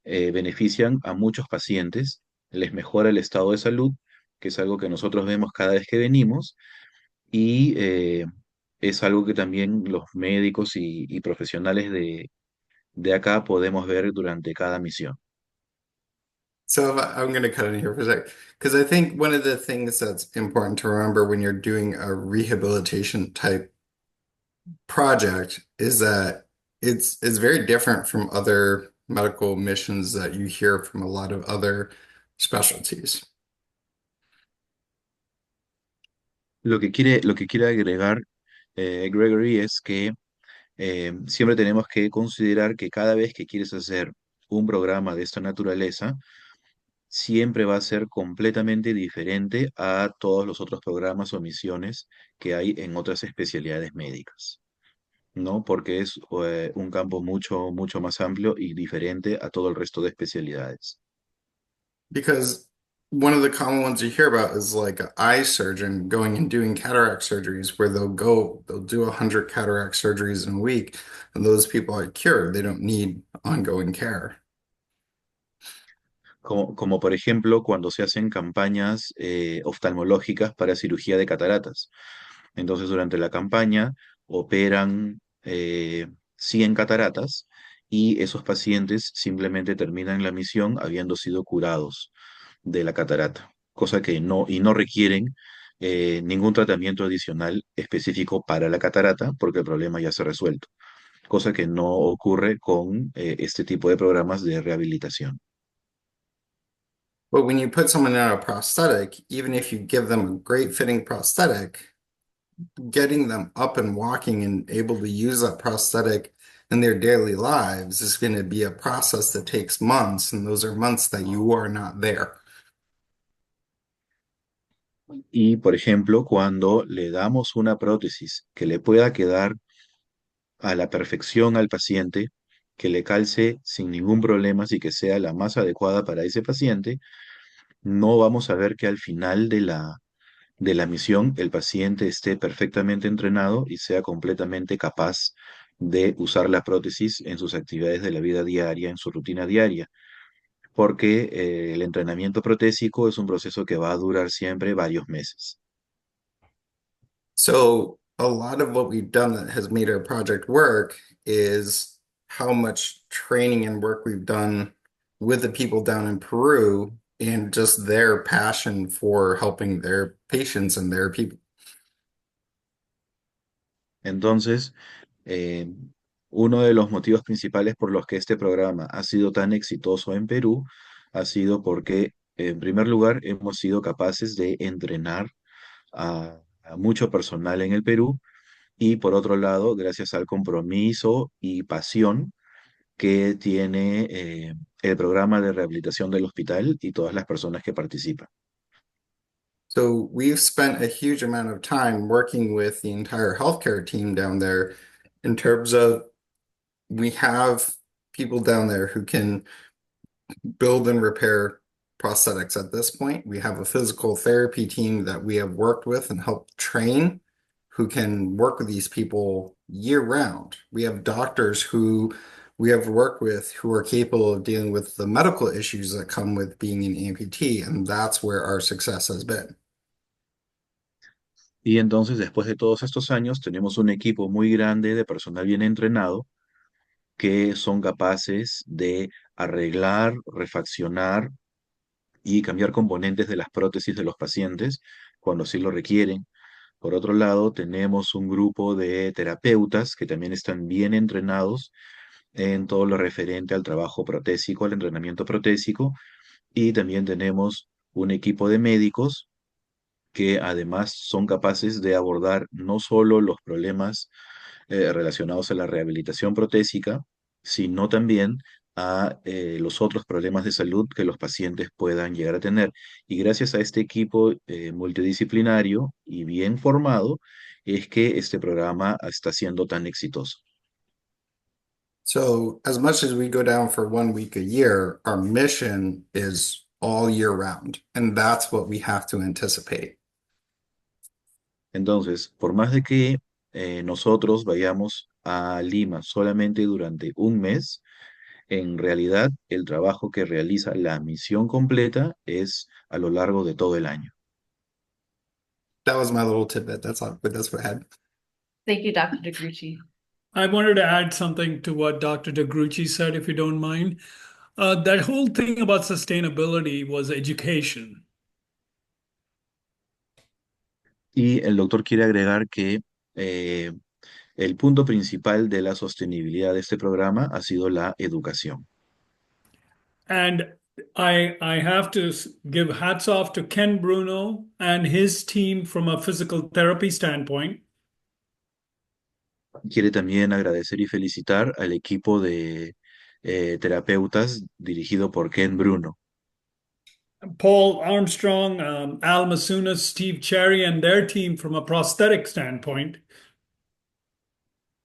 benefician a muchos pacientes, les mejora el estado de salud, que es algo que nosotros vemos cada vez que venimos, y es algo que también los médicos y profesionales de acá podemos ver durante cada misión. So I'm going to cut in here for a sec, because I think one of the things that's important to remember when you're doing a rehabilitation type project is that it's very different from other medical missions that you hear from a lot of other specialties. Lo que quiere agregar Gregory es que siempre tenemos que considerar que cada vez que quieres hacer un programa de esta naturaleza, siempre va a ser completamente diferente a todos los otros programas o misiones que hay en otras especialidades médicas, ¿no? Porque es un campo mucho más amplio y diferente a todo el resto de especialidades. Because one of the common ones you hear about is like an eye surgeon going and doing cataract surgeries where they'll do 100 cataract surgeries in a week, and those people are cured. They don't need ongoing care. Como por ejemplo cuando se hacen campañas oftalmológicas para cirugía de cataratas. Entonces, durante la campaña operan 100 cataratas y esos pacientes simplemente terminan la misión habiendo sido curados de la catarata, cosa que no requieren ningún tratamiento adicional específico para la catarata porque el problema ya se ha resuelto, cosa que no ocurre con este tipo de programas de rehabilitación. But when you put someone in a prosthetic, even if you give them a great fitting prosthetic, getting them up and walking and able to use that prosthetic in their daily lives is going to be a process that takes months, and those are months that you are not there. Y, por ejemplo, cuando le damos una prótesis que le pueda quedar a la perfección al paciente, que le calce sin ningún problema y que sea la más adecuada para ese paciente, no vamos a ver que al final de la misión el paciente esté perfectamente entrenado y sea completamente capaz de usar la prótesis en sus actividades de la vida diaria, en su rutina diaria, porque el entrenamiento protésico es un proceso que va a durar siempre varios meses. So a lot of what we've done that has made our project work is how much training and work we've done with the people down in Peru and just their passion for helping their patients and their people. Entonces, eh, uno de los motivos principales por los que este programa ha sido tan exitoso en Perú ha sido porque, en primer lugar, hemos sido capaces de entrenar a mucho personal en el Perú y, por otro lado, gracias al compromiso y pasión que tiene el programa de rehabilitación del hospital y todas las personas que participan. So we've spent a huge amount of time working with the entire healthcare team down there in terms of we have people down there who can build and repair prosthetics at this point. We have a physical therapy team that we have worked with and helped train who can work with these people year round. We have doctors who we have worked with who are capable of dealing with the medical issues that come with being an amputee, and that's where our success has been. Y entonces, después de todos estos años, tenemos un equipo muy grande de personal bien entrenado que son capaces de arreglar, refaccionar y cambiar componentes de las prótesis de los pacientes cuando así lo requieren. Por otro lado, tenemos un grupo de terapeutas que también están bien entrenados en todo lo referente al trabajo protésico, al entrenamiento protésico, y también tenemos un equipo de médicos que además son capaces de abordar no solo los problemas relacionados a la rehabilitación protésica, sino también a los otros problemas de salud que los pacientes puedan llegar a tener. Y gracias a este equipo multidisciplinario y bien formado, es que este programa está siendo tan exitoso. So, as much as we go down for 1 week a year, our mission is all year round, and that's what we have to anticipate. Entonces, por más de que nosotros vayamos a Lima solamente durante un mes, en realidad el trabajo que realiza la misión completa es a lo largo de todo el año. That was my little tidbit. That's all, but that's what I had. Thank you, Dr. DeGrucci. I wanted to add something to what Dr. DeGrucci said, if you don't mind. That whole thing about sustainability was education. Y el doctor quiere agregar que eh, el punto principal de la sostenibilidad de este programa ha sido la educación. And I have to give hats off to Ken Bruno and his team from a physical therapy standpoint. Quiere también agradecer y felicitar al equipo de terapeutas dirigido por Ken Bruno. Paul Armstrong, Al Masunas, Steve Cherry, and their team from a prosthetic standpoint.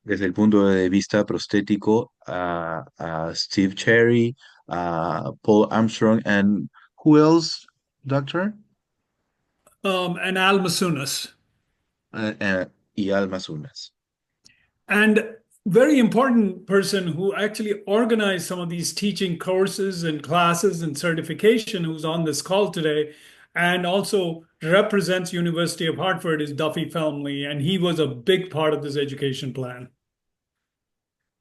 Desde el punto de vista prostético, a Steve Cherry, a Paul Armstrong, and who else, doctor? And Al Masunas. Y Alma Zunas. And very important person who actually organized some of these teaching courses and classes and certification who's on this call today and also represents University of Hartford is Duffy Felmley, and he was a big part of this education plan.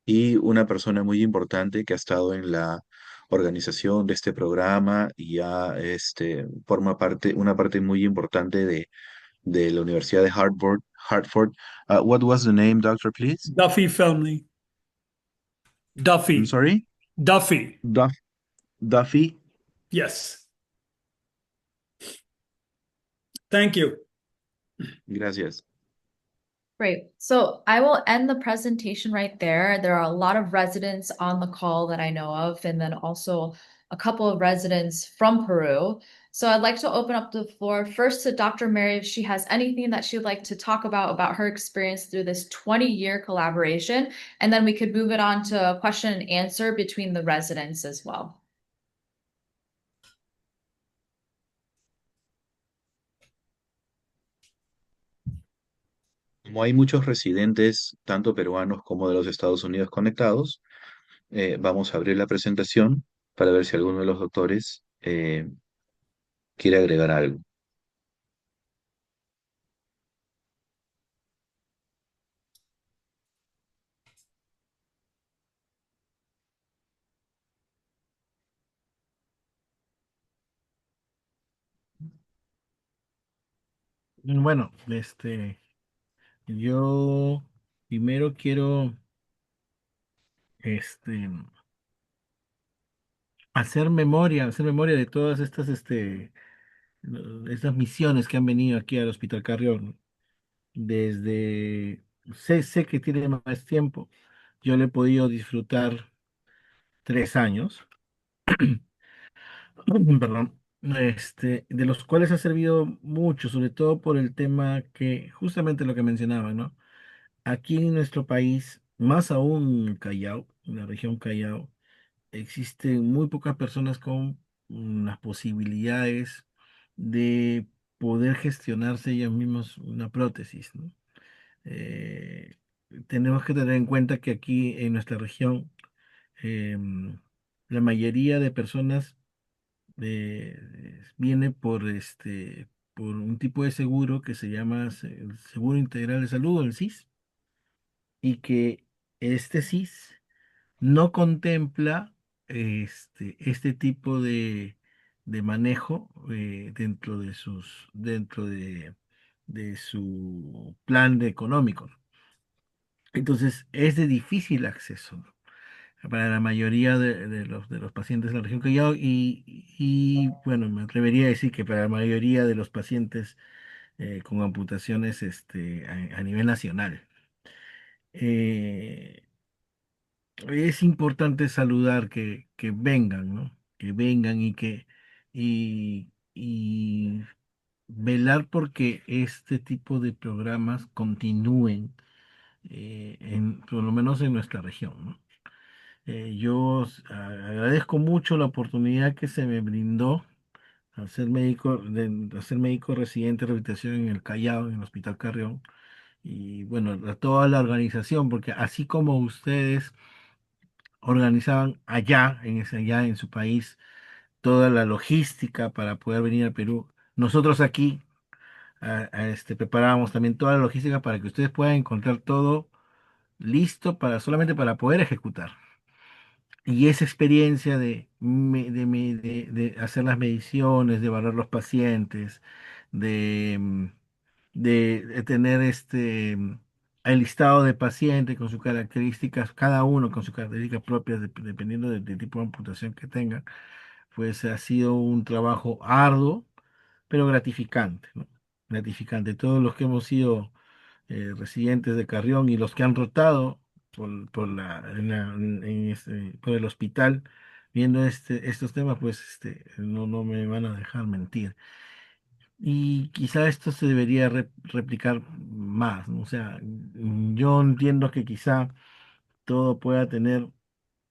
Y una persona muy importante que ha estado en la organización de este programa y ya forma parte, una parte muy importante de la Universidad de Hartford. Hartford. What was the name, doctor, please? Duffy Felmley. I'm Duffy. sorry? Duffy. Duffy? Yes. Thank you. Gracias. Great. So I will end the presentation right there. There are a lot of residents on the call that I know of, and then also a couple of residents from Peru. So I'd like to open up the floor first to Dr. Mary if she has anything that she'd like to talk about her experience through this 20-year collaboration, and then we could move it on to a question and answer between the residents as well. Como hay muchos residentes, tanto peruanos como de los Estados Unidos conectados, vamos a abrir la presentación para ver si alguno de los doctores quiere agregar algo. Bueno, yo primero quiero, este, hacer memoria de todas estas misiones que han venido aquí al Hospital Carrión, ¿no? Desde, sé que tiene más tiempo, yo le he podido disfrutar 3 años, perdón, de los cuales ha servido mucho, sobre todo por el tema que, justamente lo que mencionaba, ¿no? Aquí en nuestro país, más aún en Callao, en la región Callao, existen muy pocas personas con las posibilidades de poder gestionarse ellos mismos una prótesis, ¿no? Eh, Tenemos que tener en cuenta que aquí en nuestra región, em, la mayoría de personas viene por un tipo de seguro que se llama el Seguro Integral de Salud, el SIS, y que este SIS no contempla este tipo de manejo dentro de su plan de económico. Entonces es de difícil acceso, ¿no? Para la mayoría de los pacientes de la región Callao y, bueno, me atrevería a decir que para la mayoría de los pacientes con amputaciones a nivel nacional. Eh, es importante saludar que vengan, ¿no? Que vengan y velar porque este tipo de programas continúen, por lo menos en nuestra región, ¿no? Agradezco mucho la oportunidad que se me brindó a ser médico residente de rehabilitación en el Callao, en el Hospital Carrión. Y bueno, a toda la organización, porque así como ustedes organizaban allá en su país, toda la logística para poder venir a Perú, nosotros aquí preparábamos también toda la logística para que ustedes puedan encontrar todo listo solamente para poder ejecutar. Y esa experiencia de hacer las mediciones, de evaluar los pacientes, de, mm, de tener el listado de pacientes con sus características, cada uno con sus características propias, dependiendo del tipo de amputación que tenga, pues ha sido un trabajo arduo, pero gratificante, ¿no? Gratificante. Todos los que hemos sido residentes de Carrión y los que han rotado por el hospital viendo estos temas, pues no me van a dejar mentir. Y quizá esto se debería replicar más, ¿no? O sea, yo entiendo que quizá todo pueda tener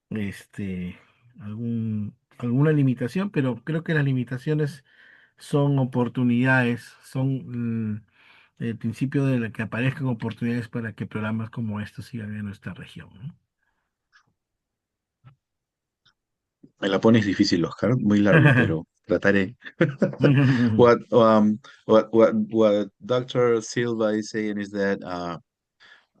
este, alguna limitación, pero creo que las limitaciones son oportunidades, son el principio de que aparezcan oportunidades para que programas como estos sigan en nuestra región, ¿no? Me la pones difícil, Oscar, muy largo, pero trataré. What Dr. Silva is saying is that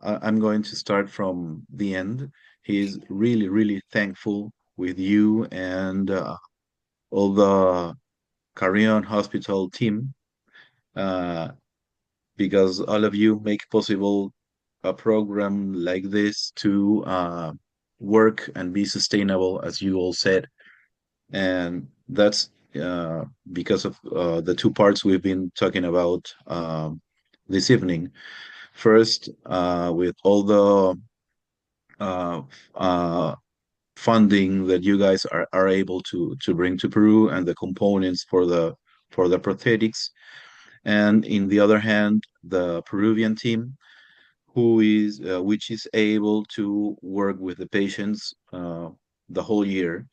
I'm going to start from the end. He's really, really thankful with you and all the Carrion Hospital team uh, because all of you make possible a program like this to work and be sustainable, as you all said. And that's because of the two parts we've been talking about this evening. First, with all the uh, uh, funding that you guys are able to bring to Peru and the components for the prosthetics, and in the other hand, the Peruvian team who is which is able to work with the patients the whole year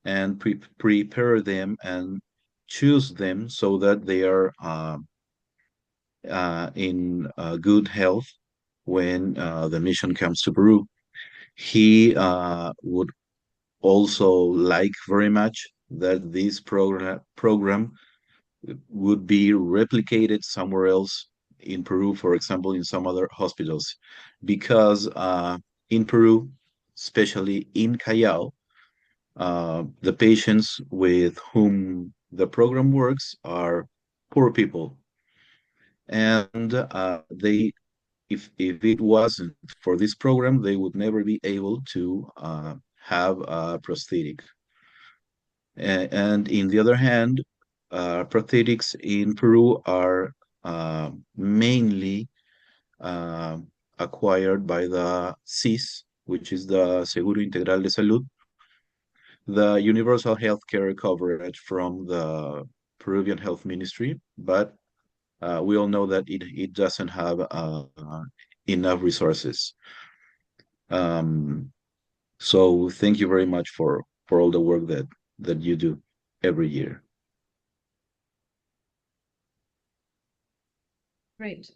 and prepare them and choose them so that they are in good health when the mission comes to Peru. He would also like very much that this program would be replicated somewhere else in Peru, for example, in some other hospitals, because in Peru, especially in Callao, the patients with whom the program works are poor people, and if it wasn't for this program, they would never be able to have a prosthetic. And in the other hand, prosthetics in Peru are mainly uh, acquired by the SIS, which is the Seguro Integral de Salud, the universal healthcare coverage from the Peruvian Health Ministry, but we all know that it doesn't have enough resources. So thank you very much for all the work that you do every year. Great.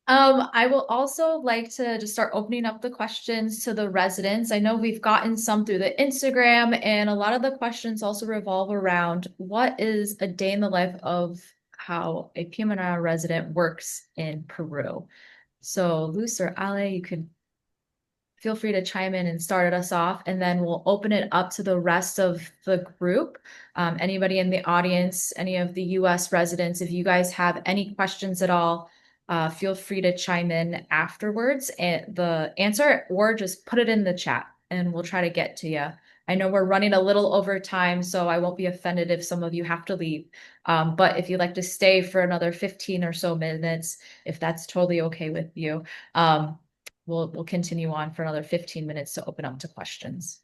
I will also like to just start opening up the questions to the residents. I know we've gotten some through the Instagram, and a lot of the questions also revolve around what is a day in the life of how a PM&R resident works in Peru. So Luz or Ale, you could feel free to chime in and start us off, and then we'll open it up to the rest of the group. Anybody in the audience, any of the US residents, if you guys have any questions at all, feel free to chime in afterwards and the answer, or just put it in the chat and we'll try to get to you. I know we're running a little over time, so I won't be offended if some of you have to leave. But if you'd like to stay for another 15 or so minutes, if that's totally okay with you, we'll continue on for another 15 minutes to open up to questions.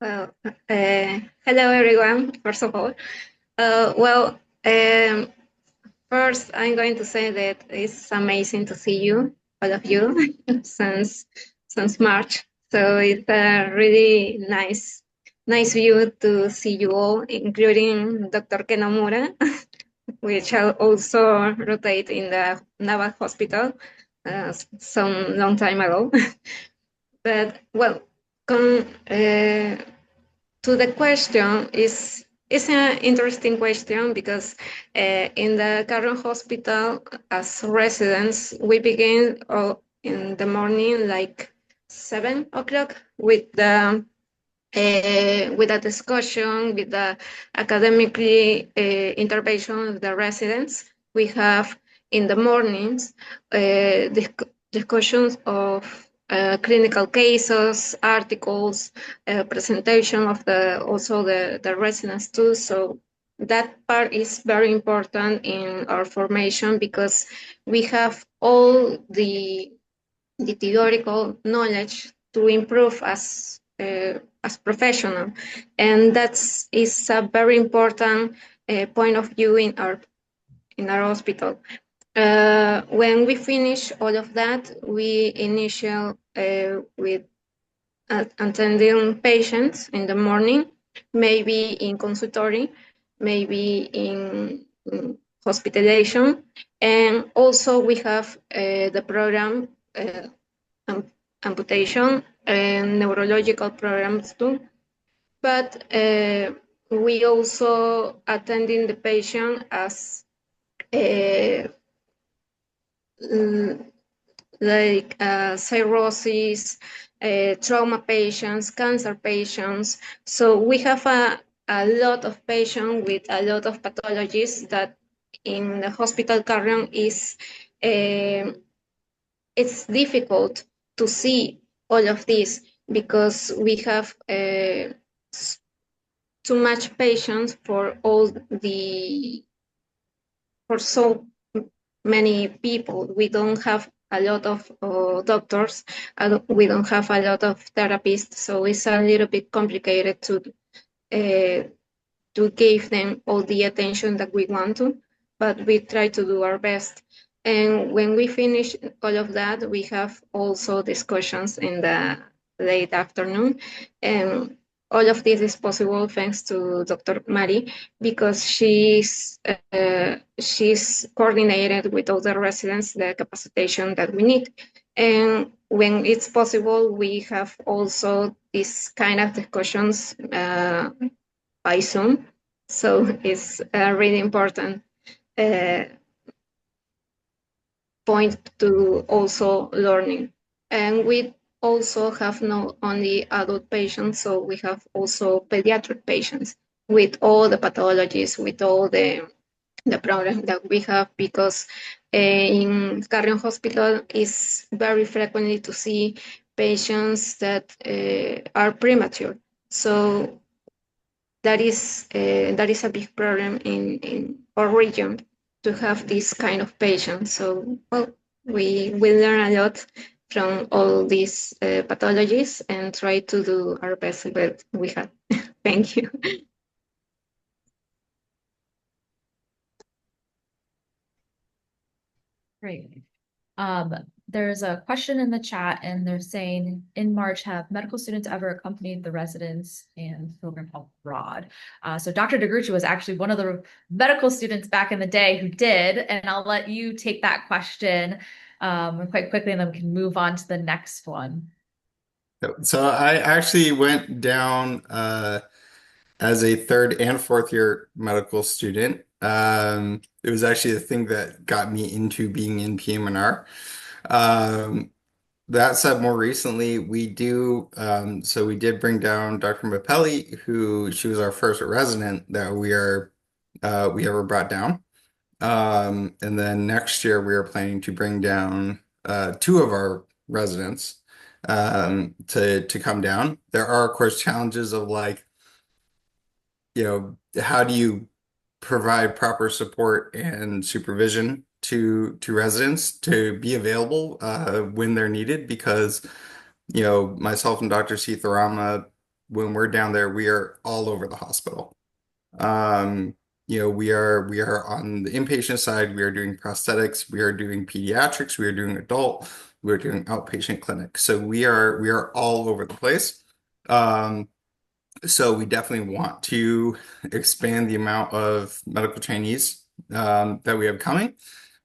Well, hello everyone, first of all. First I'm going to say that it's amazing to see you, all of you, since since March. So it's a really nice view to see you all, including Dr. Kenomura, which I also rotate in the Naval Hospital some long time ago. But well, to the question is an interesting question because in the current hospital as residents we begin in the morning like 7 o'clock with a discussion with the academically intervention of the residents. We have in the mornings discussions of clinical cases, articles, presentation of the residents too. So that part is very important in our formation because we have all the theoretical knowledge to improve as professional, and that's is a very important point of view in our hospital. When we finish all of that, we initial with attending patients in the morning, maybe in consultory, maybe in hospitalization, and also we have the program amputation and neurological programs too. But we also attending the patient as like cirrhosis, trauma patients, cancer patients. So we have a lot of patients with a lot of pathologies that in the hospital current is it's difficult to see all of this because we have too much patients for so many people. We don't have a lot of doctors. We don't have a lot of therapists, so it's a little bit complicated to give them all the attention that we want to, but we try to do our best. And when we finish all of that, we have also discussions in the late afternoon. And all of this is possible thanks to Dr. Mari because she's coordinated with all the residents the capacitation that we need. And when it's possible, we have also this kind of discussions by Zoom. So it's a really important point to also learning. And we also have not only adult patients, so we have also pediatric patients with all the pathologies, with all the problems that we have, because in Carrion Hospital is very frequently to see patients that are premature. So that is a big problem in our region to have this kind of patients. So well, we learn a lot from all these pathologies and try to do our best with we have. Thank you. Great. There's a question in the chat and they're saying, in March, have medical students ever accompanied the residents and program abroad? So Dr. DeGrucci was actually one of the medical students back in the day who did, and I'll let you take that question quite quickly and then we can move on to the next one. So I actually went down as a third and fourth year medical student. It was actually the thing that got me into being in PM&R. That said, more recently, we did bring down Dr. Mapelli, she was our first resident that we ever brought down. And then next year, we are planning to bring down two of our residents to come down. There are, of course, challenges of like, how do you provide proper support and supervision to residents to be available when they're needed, because myself and Dr. Sitharama, when we're down there, we are all over the hospital. We are on the inpatient side, we are doing prosthetics, we are doing pediatrics, we are doing adult, we're doing outpatient clinic. So we are all over the place. Um, so we definitely want to expand the amount of medical trainees that we have coming.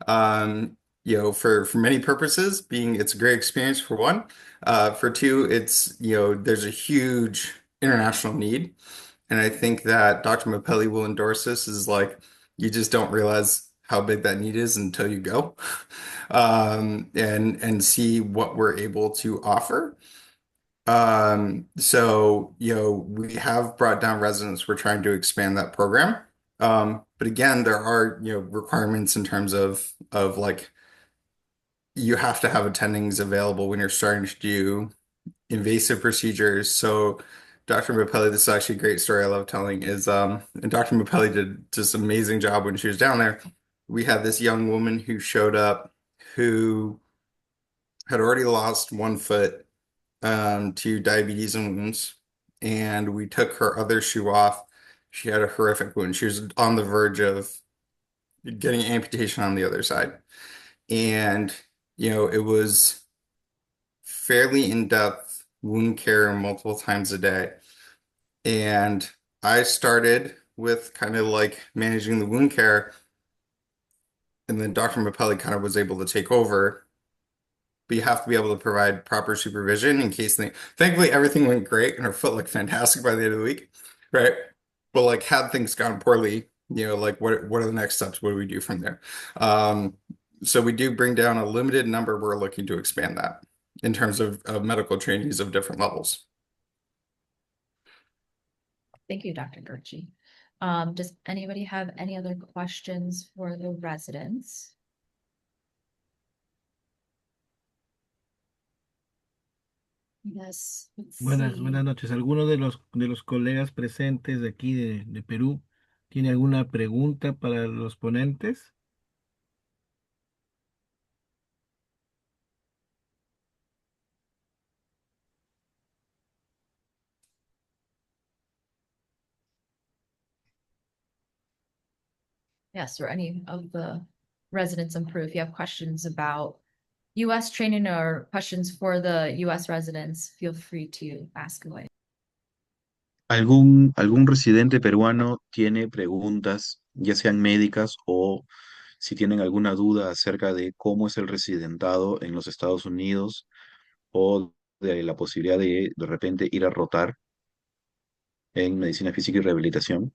For many purposes, being it's a great experience for one. For two, it's there's a huge international need. And I think that Dr. Mapelli will endorse this is like you just don't realize how big that need is until you go and see what we're able to offer. We have brought down residents. We're trying to expand that program. But again, there are, requirements in terms of like you have to have attendings available when you're starting to do invasive procedures. So Dr. Mapelli, this is actually a great story I love telling is and Dr. Mapelli did just an amazing job when she was down there. We had this young woman who showed up who had already lost 1 foot to diabetes and wounds, and we took her other shoe off. She had a horrific wound. She was on the verge of getting amputation on the other side. And, it was fairly in-depth wound care multiple times a day. And I started with kind of like managing the wound care, and then Dr. Mapelli kind of was able to take over. But you have to be able to provide proper supervision in case thankfully everything went great and her foot looked fantastic by the end of the week, right? But like had things gone poorly, like what are the next steps? What do we do from there? So we do bring down a limited number. We're looking to expand that in terms of medical trainees of different levels. Thank you, Dr. Gerchi. Does anybody have any other questions for the residents? Yes. Buenas noches. ¿Alguno de los colegas presentes de aquí de Perú tiene alguna pregunta para los ponentes? Yes, or any of the residents in Peru, if you have questions about US training or questions for the US residents, feel free to ask away. ¿Algún residente peruano tiene preguntas, ya sean médicas o si tienen alguna duda acerca de cómo es el residentado en los Estados Unidos o de la posibilidad de repente ir a rotar en medicina física y rehabilitación?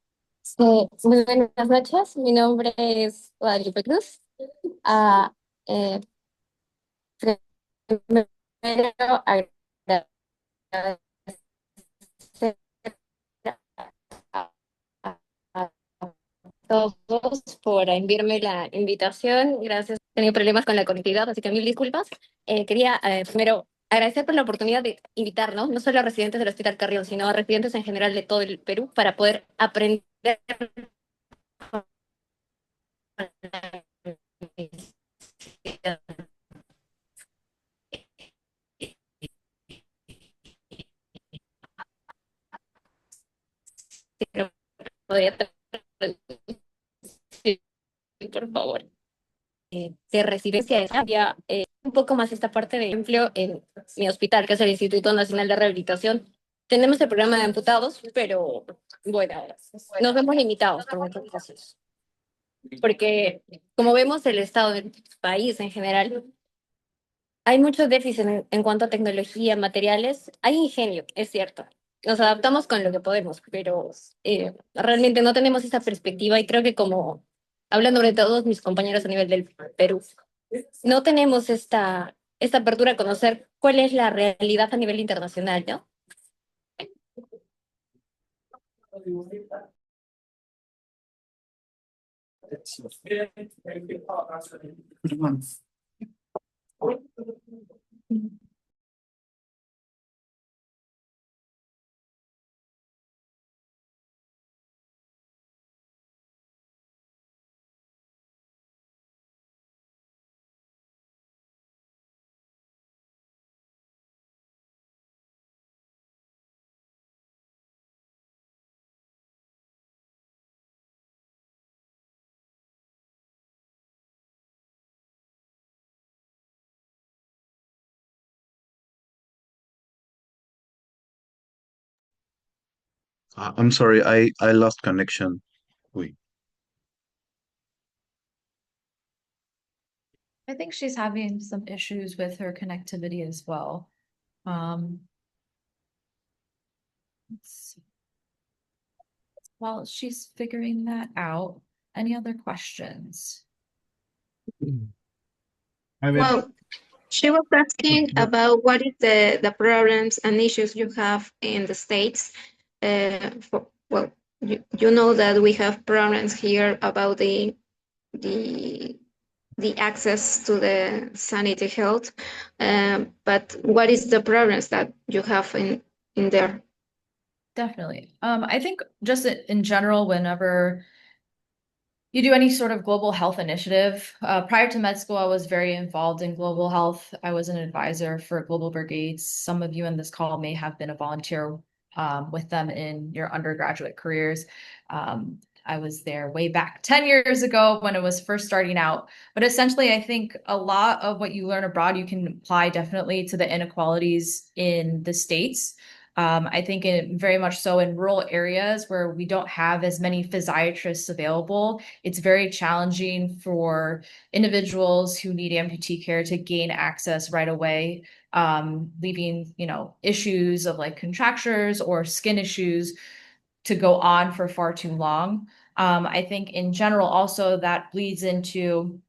Muy buenas noches, mi nombre es Guadalupe Cruz. Ah, eh, Primero agradecer a, a todos por enviarme la invitación. Gracias. He tenido problemas con la conectividad, así que mil disculpas. Quería primero agradecer por la oportunidad de invitarnos, no solo a residentes del Hospital Carrión, sino a residentes en general de todo el Perú para poder aprender podría traducir, por favor. De residencia había un poco más esta parte de empleo en mi hospital, que es el Instituto Nacional de Rehabilitación. Tenemos el programa de amputados, pero bueno, nos vemos limitados por muchos casos. Porque, como vemos, el estado del país en general, hay mucho déficit en cuanto a tecnología, materiales. Hay ingenio, es cierto. Nos adaptamos con lo que podemos, pero realmente no tenemos esa perspectiva y creo que como, hablando de todos mis compañeros a nivel del Perú, no tenemos esta apertura a conocer cuál es la realidad a nivel internacional, ¿no? I'm sorry, I lost connection. Uy. I think she's having some issues with her connectivity as well. Um, let's see. While she's figuring that out, any other questions? A ver, Well, she was asking about what is the problems and issues you have in the States. Well, you know that we have problems here about the the access to the sanitary health. But what is the problems that you have in there? Definitely. I think just in general, whenever you do any sort of global health initiative, prior to med school, I was very involved in global health. I was an advisor for Global Brigades. Some of you in this call may have been a volunteer with them in your undergraduate careers. I was there way back 10 years ago when it was first starting out. But essentially, I think a lot of what you learn abroad, you can apply definitely to the inequalities in the States. I think very much so in rural areas where we don't have as many physiatrists available, it's very challenging for individuals who need amputee care to gain access right away, leaving, issues of like contractures or skin issues to go on for far too long. I think in general, also that bleeds into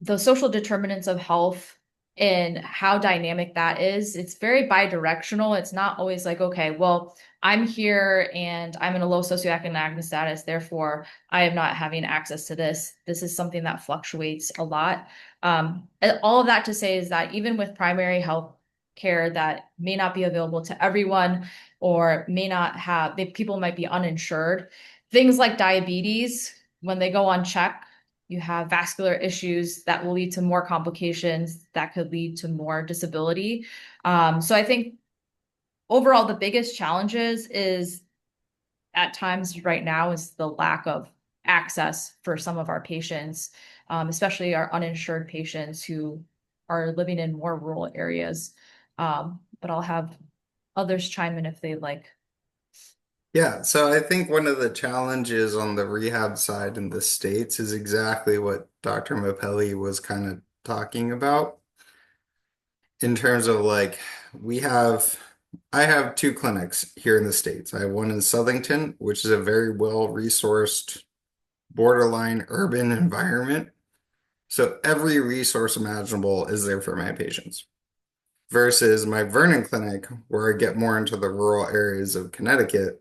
the social determinants of health and how dynamic that is. It's very bi-directional. It's not always like, okay, well, I'm here and I'm in a low socioeconomic status, therefore I am not having access to this. This is something that fluctuates a lot. And all of that to say is that even with primary health care that may not be available to everyone or may not have, people might be uninsured. Things like diabetes, when they go unchecked, you have vascular issues that will lead to more complications that could lead to more disability. So I think overall, the biggest challenges is at times right now is the lack of access for some of our patients, especially our uninsured patients who are living in more rural areas. But I'll have others chime in if they'd like. Yeah, so I think one of the challenges on the rehab side in the States is exactly what Dr. Mapelli was kind of talking about in terms of like I have two clinics here in the States. I have one in Southington, which is a very well-resourced borderline urban environment. So every resource imaginable is there for my patients. Versus my Vernon clinic, where I get more into the rural areas of Connecticut,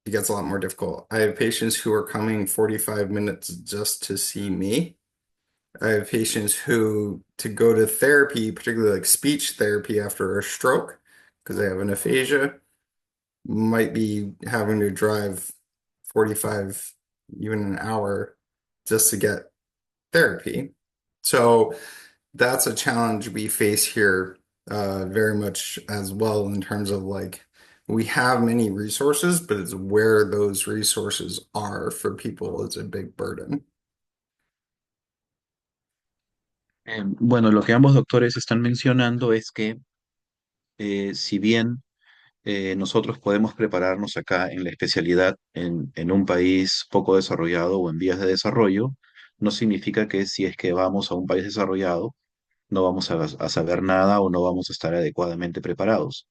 it gets a lot more difficult. I have patients who are coming 45 minutes just to see me. I have patients who, to go to therapy, particularly like speech therapy after a stroke, because they have an aphasia, might be having to drive 45, even an hour just to get therapy. So that's a challenge we face here very much as well in terms of like we have many resources, but it's where those resources are for people is a big burden. Bueno, lo que ambos doctores están mencionando es que si bien nosotros podemos prepararnos acá en la especialidad en un país poco desarrollado o en vías de desarrollo, no significa que si es que vamos a un país desarrollado, no vamos a saber nada o no vamos a estar adecuadamente preparados.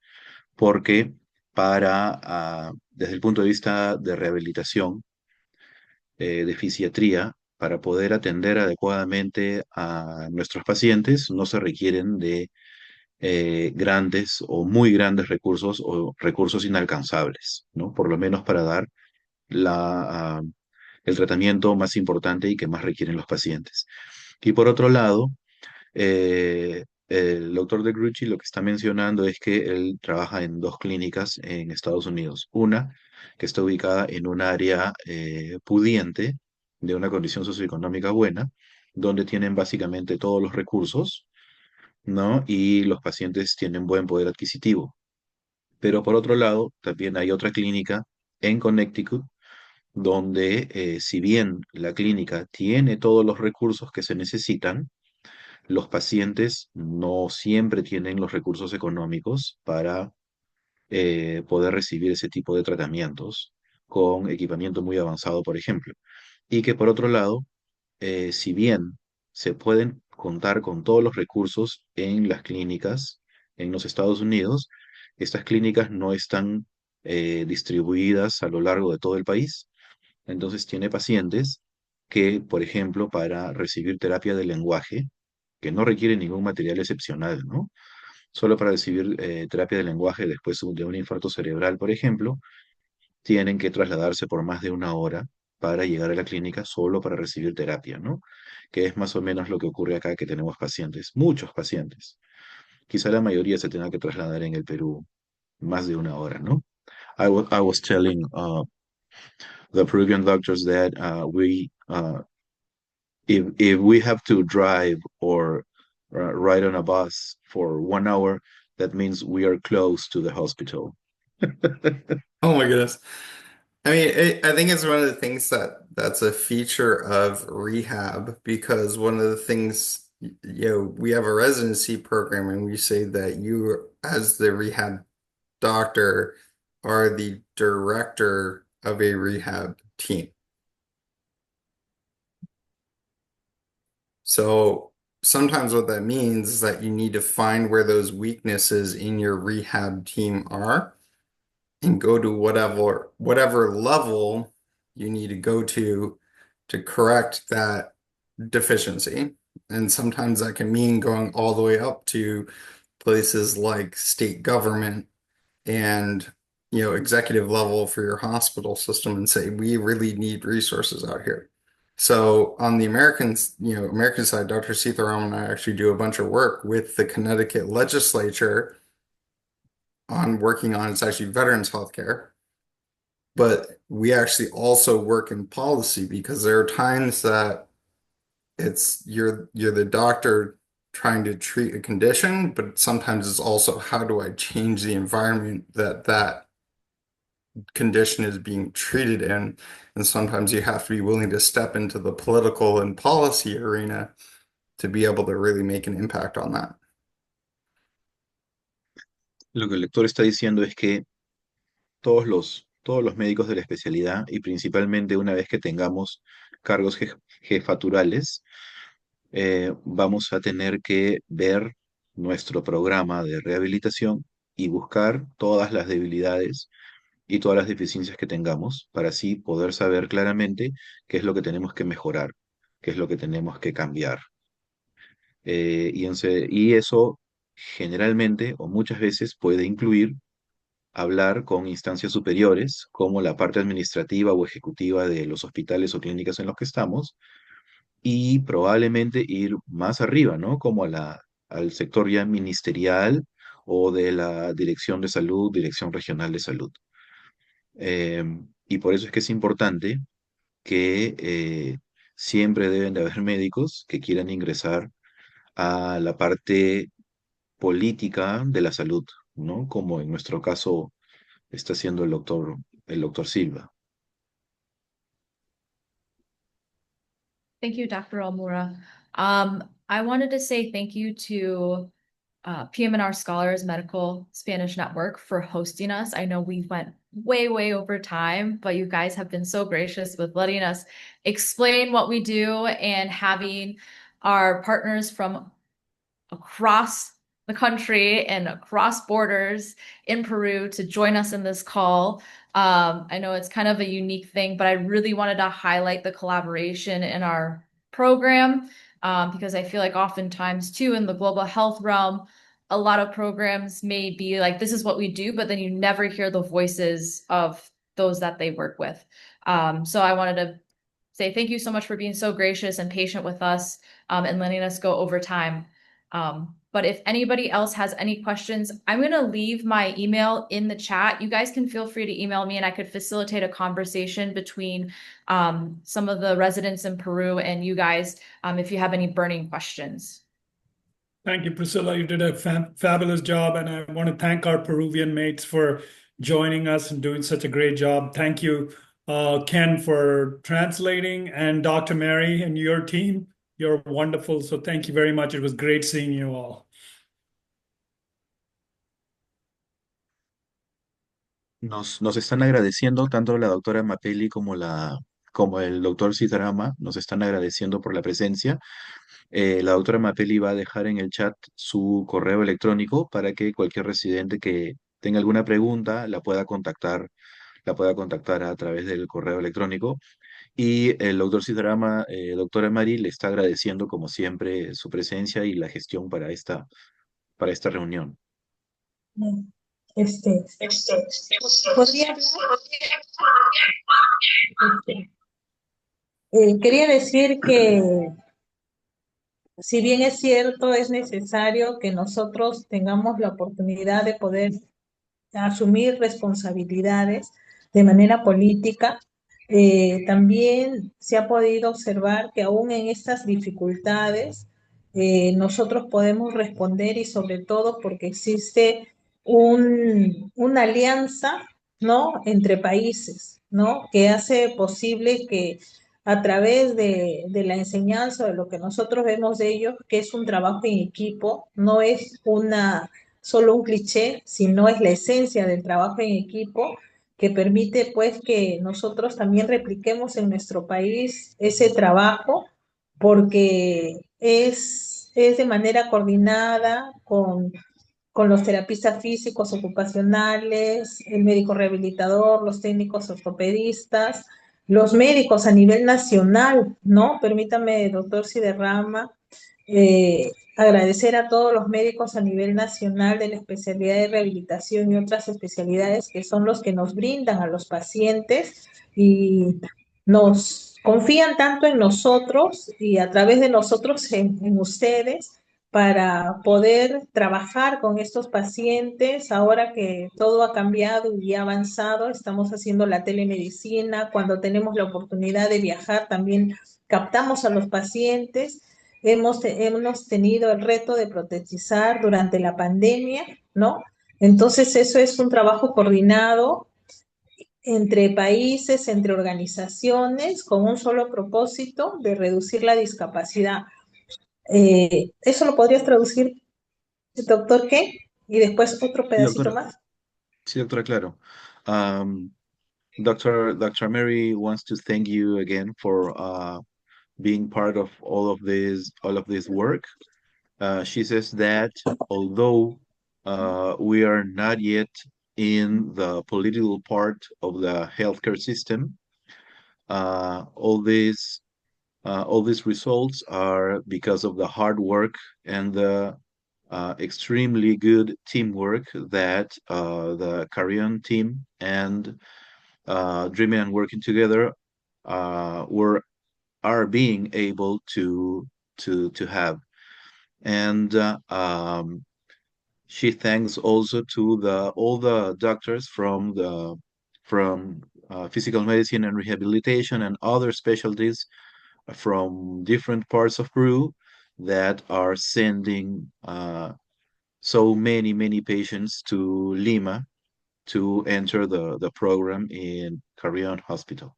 Porque desde el punto de vista de rehabilitación, de fisiatría, para poder atender adecuadamente a nuestros pacientes, no se requieren de grandes o muy grandes recursos o recursos inalcanzables, ¿no? Por lo menos para dar el tratamiento más importante y que más requieren los pacientes. Y por otro lado, el doctor De Grucci lo que está mencionando es que él trabaja en dos clínicas en Estados Unidos. Una que está ubicada en un área pudiente, de una condición socioeconómica buena, donde tienen básicamente todos los recursos, ¿no? Y los pacientes tienen buen poder adquisitivo. Pero por otro lado, también hay otra clínica en Connecticut, donde si bien la clínica tiene todos los recursos que se necesitan, los pacientes no siempre tienen los recursos económicos para poder recibir ese tipo de tratamientos con equipamiento muy avanzado, por ejemplo. Y que por otro lado, si bien se pueden contar con todos los recursos en las clínicas en los Estados Unidos, estas clínicas no están distribuidas a lo largo de todo el país. Entonces tiene pacientes que, por ejemplo, para recibir terapia de lenguaje, que no requiere ningún material excepcional, ¿no? Solo para recibir terapia de lenguaje después de un infarto cerebral, por ejemplo, tienen que trasladarse por más de una hora para llegar a la clínica solo para recibir terapia, ¿no? Que es más o menos lo que ocurre acá, que tenemos pacientes, muchos pacientes. Quizá la mayoría se tenga que trasladar en el Perú más de una hora, ¿no? I was telling the Peruvian doctors that if we have to drive or ride on a bus for 1 hour, that means we are close to the hospital. Oh my goodness. I mean, I think it's one of the things that's a feature of rehab because one of the things, we have a residency program and we say that you, as the rehab doctor, are the director of a rehab team. So sometimes what that means is that you need to find where those weaknesses in your rehab team are and go to whatever level you need to go to correct that deficiency. And sometimes that can mean going all the way up to places like state government and executive level for your hospital system and say, we really need resources out here. So on the American side, Dr. Sitharam and I actually do a bunch of work with the Connecticut legislature on working on, it's actually veterans healthcare. But we actually also work in policy because there are times that you're the doctor trying to treat a condition, but sometimes it's also how do I change the environment that condition is being treated in. And sometimes you have to be willing to step into the political and policy arena to be able to really make an impact on that. Lo que el lector está diciendo es que todos los médicos de la especialidad y principalmente una vez que tengamos cargos jefaturales, vamos a tener que ver nuestro programa de rehabilitación y buscar todas las debilidades y todas las deficiencias que tengamos para así poder saber claramente qué es lo que tenemos que mejorar, qué es lo que tenemos que cambiar. Y eso generalmente o muchas veces puede incluir hablar con instancias superiores, como la parte administrativa o ejecutiva de los hospitales o clínicas en los que estamos, y probablemente ir más arriba, ¿no? Como al sector ya ministerial o de la Dirección de Salud, Dirección Regional de Salud. Y por eso es que es importante que siempre deben de haber médicos que quieran ingresar a la parte política de la salud, ¿no? Como en nuestro caso está haciendo el doctor Silva. Thank you, Dr. Almura. I wanted to say thank you to PM&R Scholars Medical Spanish Network for hosting us. I know we went way over time, but you guys have been so gracious with letting us explain what we do and having our partners from across the country and across borders in Peru to join us in this call. I know it's kind of a unique thing, but I really wanted to highlight the collaboration in our program because I feel like oftentimes too in the global health realm, a lot of programs may be like, this is what we do, but then you never hear the voices of those that they work with. So I wanted to say thank you so much for being so gracious and patient with us and letting us go over time. But if anybody else has any questions, I'm going to leave my email in the chat. You guys can feel free to email me and I could facilitate a conversation between some of the residents in Peru and you guys if you have any burning questions. Thank you, Priscilla. You did a fabulous job. And I want to thank our Peruvian mates for joining us and doing such a great job. Thank you, Ken, for translating, and Dr. Mary and your team. You're wonderful. So thank you very much. It was great seeing you all. nos están agradeciendo, tanto la doctora Mapelli como el doctor Citarama, nos están agradeciendo por la presencia. La doctora Mapelli va a dejar en el chat su correo electrónico para que cualquier residente que tenga alguna pregunta la pueda contactar a través del correo electrónico. Y el doctor Citarama, doctora Mari, le está agradeciendo como siempre su presencia y la gestión para esta reunión. Este, podría hablar. Quería decir que si bien es cierto, es necesario que nosotros tengamos la oportunidad de poder asumir responsabilidades de manera política. También se ha podido observar que aún en estas dificultades nosotros podemos responder y sobre todo porque existe una alianza, ¿no?, entre países, ¿no?, que hace posible que a través de la enseñanza, de lo que nosotros vemos de ellos, que es un trabajo en equipo, no es solo un cliché, sino es la esencia del trabajo en equipo que permite pues que nosotros también repliquemos en nuestro país ese trabajo porque es de manera coordinada con los terapistas físicos ocupacionales, el médico rehabilitador, los técnicos ortopedistas, los médicos a nivel nacional, ¿no? Permítame, doctor Siderrama, agradecer a todos los médicos a nivel nacional de la especialidad de rehabilitación y otras especialidades que son los que nos brindan a los pacientes y nos confían tanto en nosotros y a través de nosotros en ustedes para poder trabajar con estos pacientes. Ahora que todo ha cambiado y ha avanzado, estamos haciendo la telemedicina. Cuando tenemos la oportunidad de viajar, también captamos a los pacientes. Hemos tenido el reto de protetizar durante la pandemia, ¿no? Entonces, eso es un trabajo coordinado entre países, entre organizaciones, con un solo propósito de reducir la discapacidad. ¿Eso lo podrías traducir, doctor, qué? Y después otro Sí, pedacito doctora. más. Sí, doctora, claro. Um, Dr. Mary wants to thank you again for being part of all of this work. She says that although we are not yet in the political part of the healthcare system, uh, all these all these results are because of the hard work and the extremely good teamwork that the Carrion team and dreaming and working together were are being able to have. And she thanks also to the all the doctors from physical medicine and rehabilitation and other specialties from different parts of Peru that are sending so many patients to Lima to enter the program in Carrion Hospital.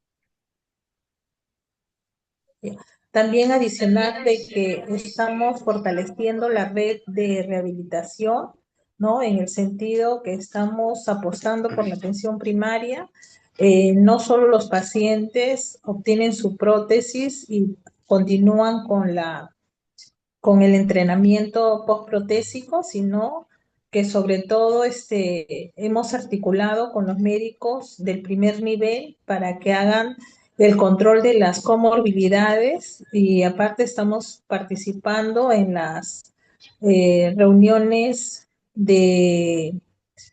También adicional de que estamos fortaleciendo la red de rehabilitación, ¿no? En el sentido que estamos apostando por la atención primaria. No solo los pacientes obtienen su prótesis y continúan con el entrenamiento postprotésico, sino que sobre todo hemos articulado con los médicos del primer nivel para que hagan el control de las comorbilidades y aparte estamos participando en las reuniones de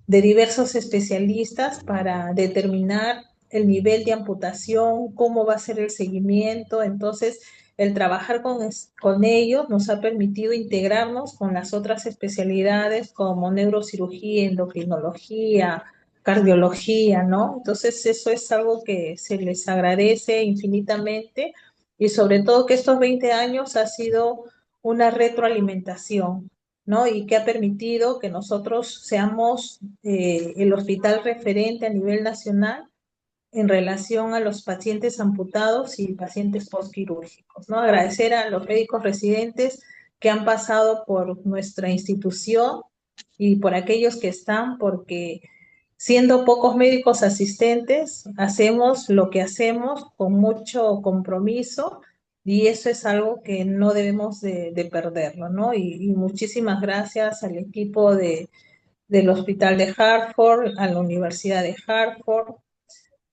diversos especialistas para determinar el nivel de amputación, cómo va a ser el seguimiento. Entonces, el trabajar con ellos nos ha permitido integrarnos con las otras especialidades como neurocirugía, endocrinología, cardiología, ¿no? Entonces, eso es algo que se les agradece infinitamente y sobre todo que estos 20 años ha sido una retroalimentación, ¿no? Y que ha permitido que nosotros seamos el hospital referente a nivel nacional en relación a los pacientes amputados y pacientes postquirúrgicos, ¿no? Agradecer a los médicos residentes que han pasado por nuestra institución y por aquellos que están, porque siendo pocos médicos asistentes, hacemos lo que hacemos con mucho compromiso y eso es algo que no debemos de perderlo, ¿no? Y muchísimas gracias al equipo del Hospital de Hartford, a la Universidad de Hartford,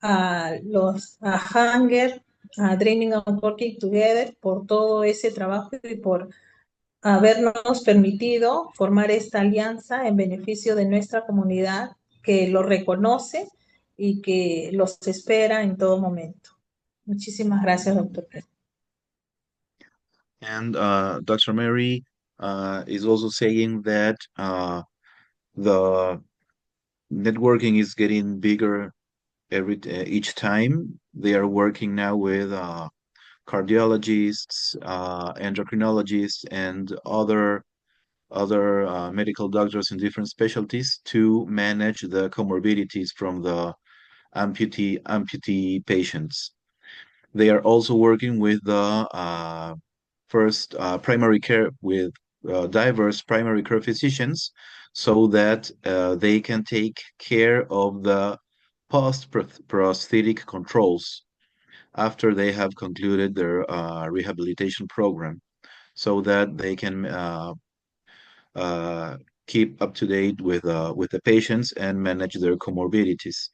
a Hanger, a Dreaming and Working Together por todo ese trabajo y por habernos permitido formar esta alianza en beneficio de nuestra comunidad que lo reconoce y que los espera en todo momento. Muchísimas gracias, doctor. And Dr. Mary is also saying that the networking is getting bigger each time. They are working now with cardiologists, endocrinologists, and other medical doctors in different specialties to manage the comorbidities from the amputee patients. They are also working with the first primary care with diverse primary care physicians so that they can take care of the post-prosthetic controls after they have concluded their rehabilitation program so that they can keep up to date with the patients and manage their comorbidities.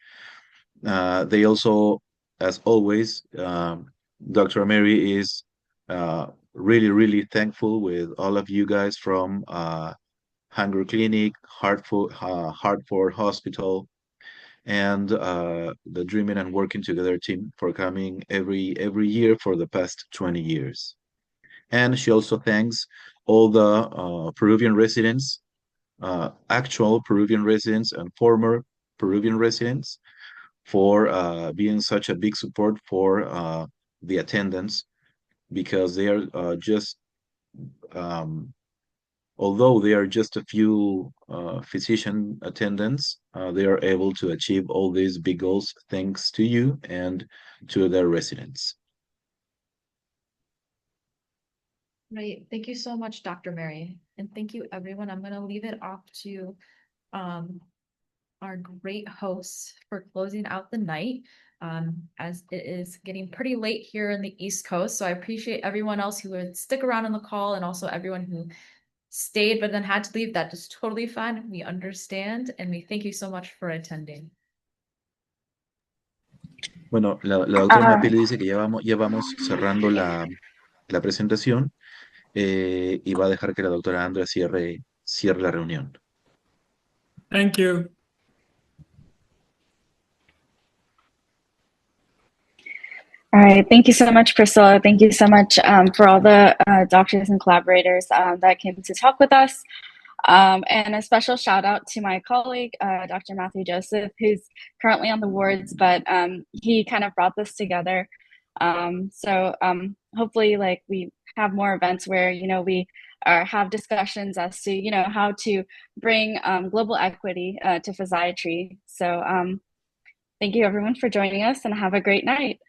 They also, as always, Dr. Mary is really thankful with all of you guys from Hanger Clinic, Hartford Hospital, and the Dreaming and Working Together team for coming every year for the past 20 years. And she also thanks all the Peruvian residents, actual Peruvian residents and former Peruvian residents for being such a big support for the attendance because they are just although they are just a few physician attendants, they are able to achieve all these big goals thanks to you and to their residents. Right. Thank you so much, Dr. Mary. And thank you, everyone. I'm going to leave it off to our great hosts for closing out the night, as it is getting pretty late here in the East Coast. So I appreciate everyone else who would stick around on the call and also everyone who stayed but then had to leave. That is totally fine. We understand and we thank you so much for attending. Bueno, la doctora Mapelli dice que ya vamos cerrando la presentación y va a dejar que la doctora Andrea cierre la reunión. Thank you. All right. Thank you so much, Priscilla. Thank you so much for all the doctors and collaborators that came to talk with us. And a special shout out to my colleague, Dr. Matthew Joseph, who's currently on the wards, but he kind of brought this together. So hopefully like we have more events where, we have discussions as to, how to bring global equity to physiatry. So thank you everyone for joining us and have a great night.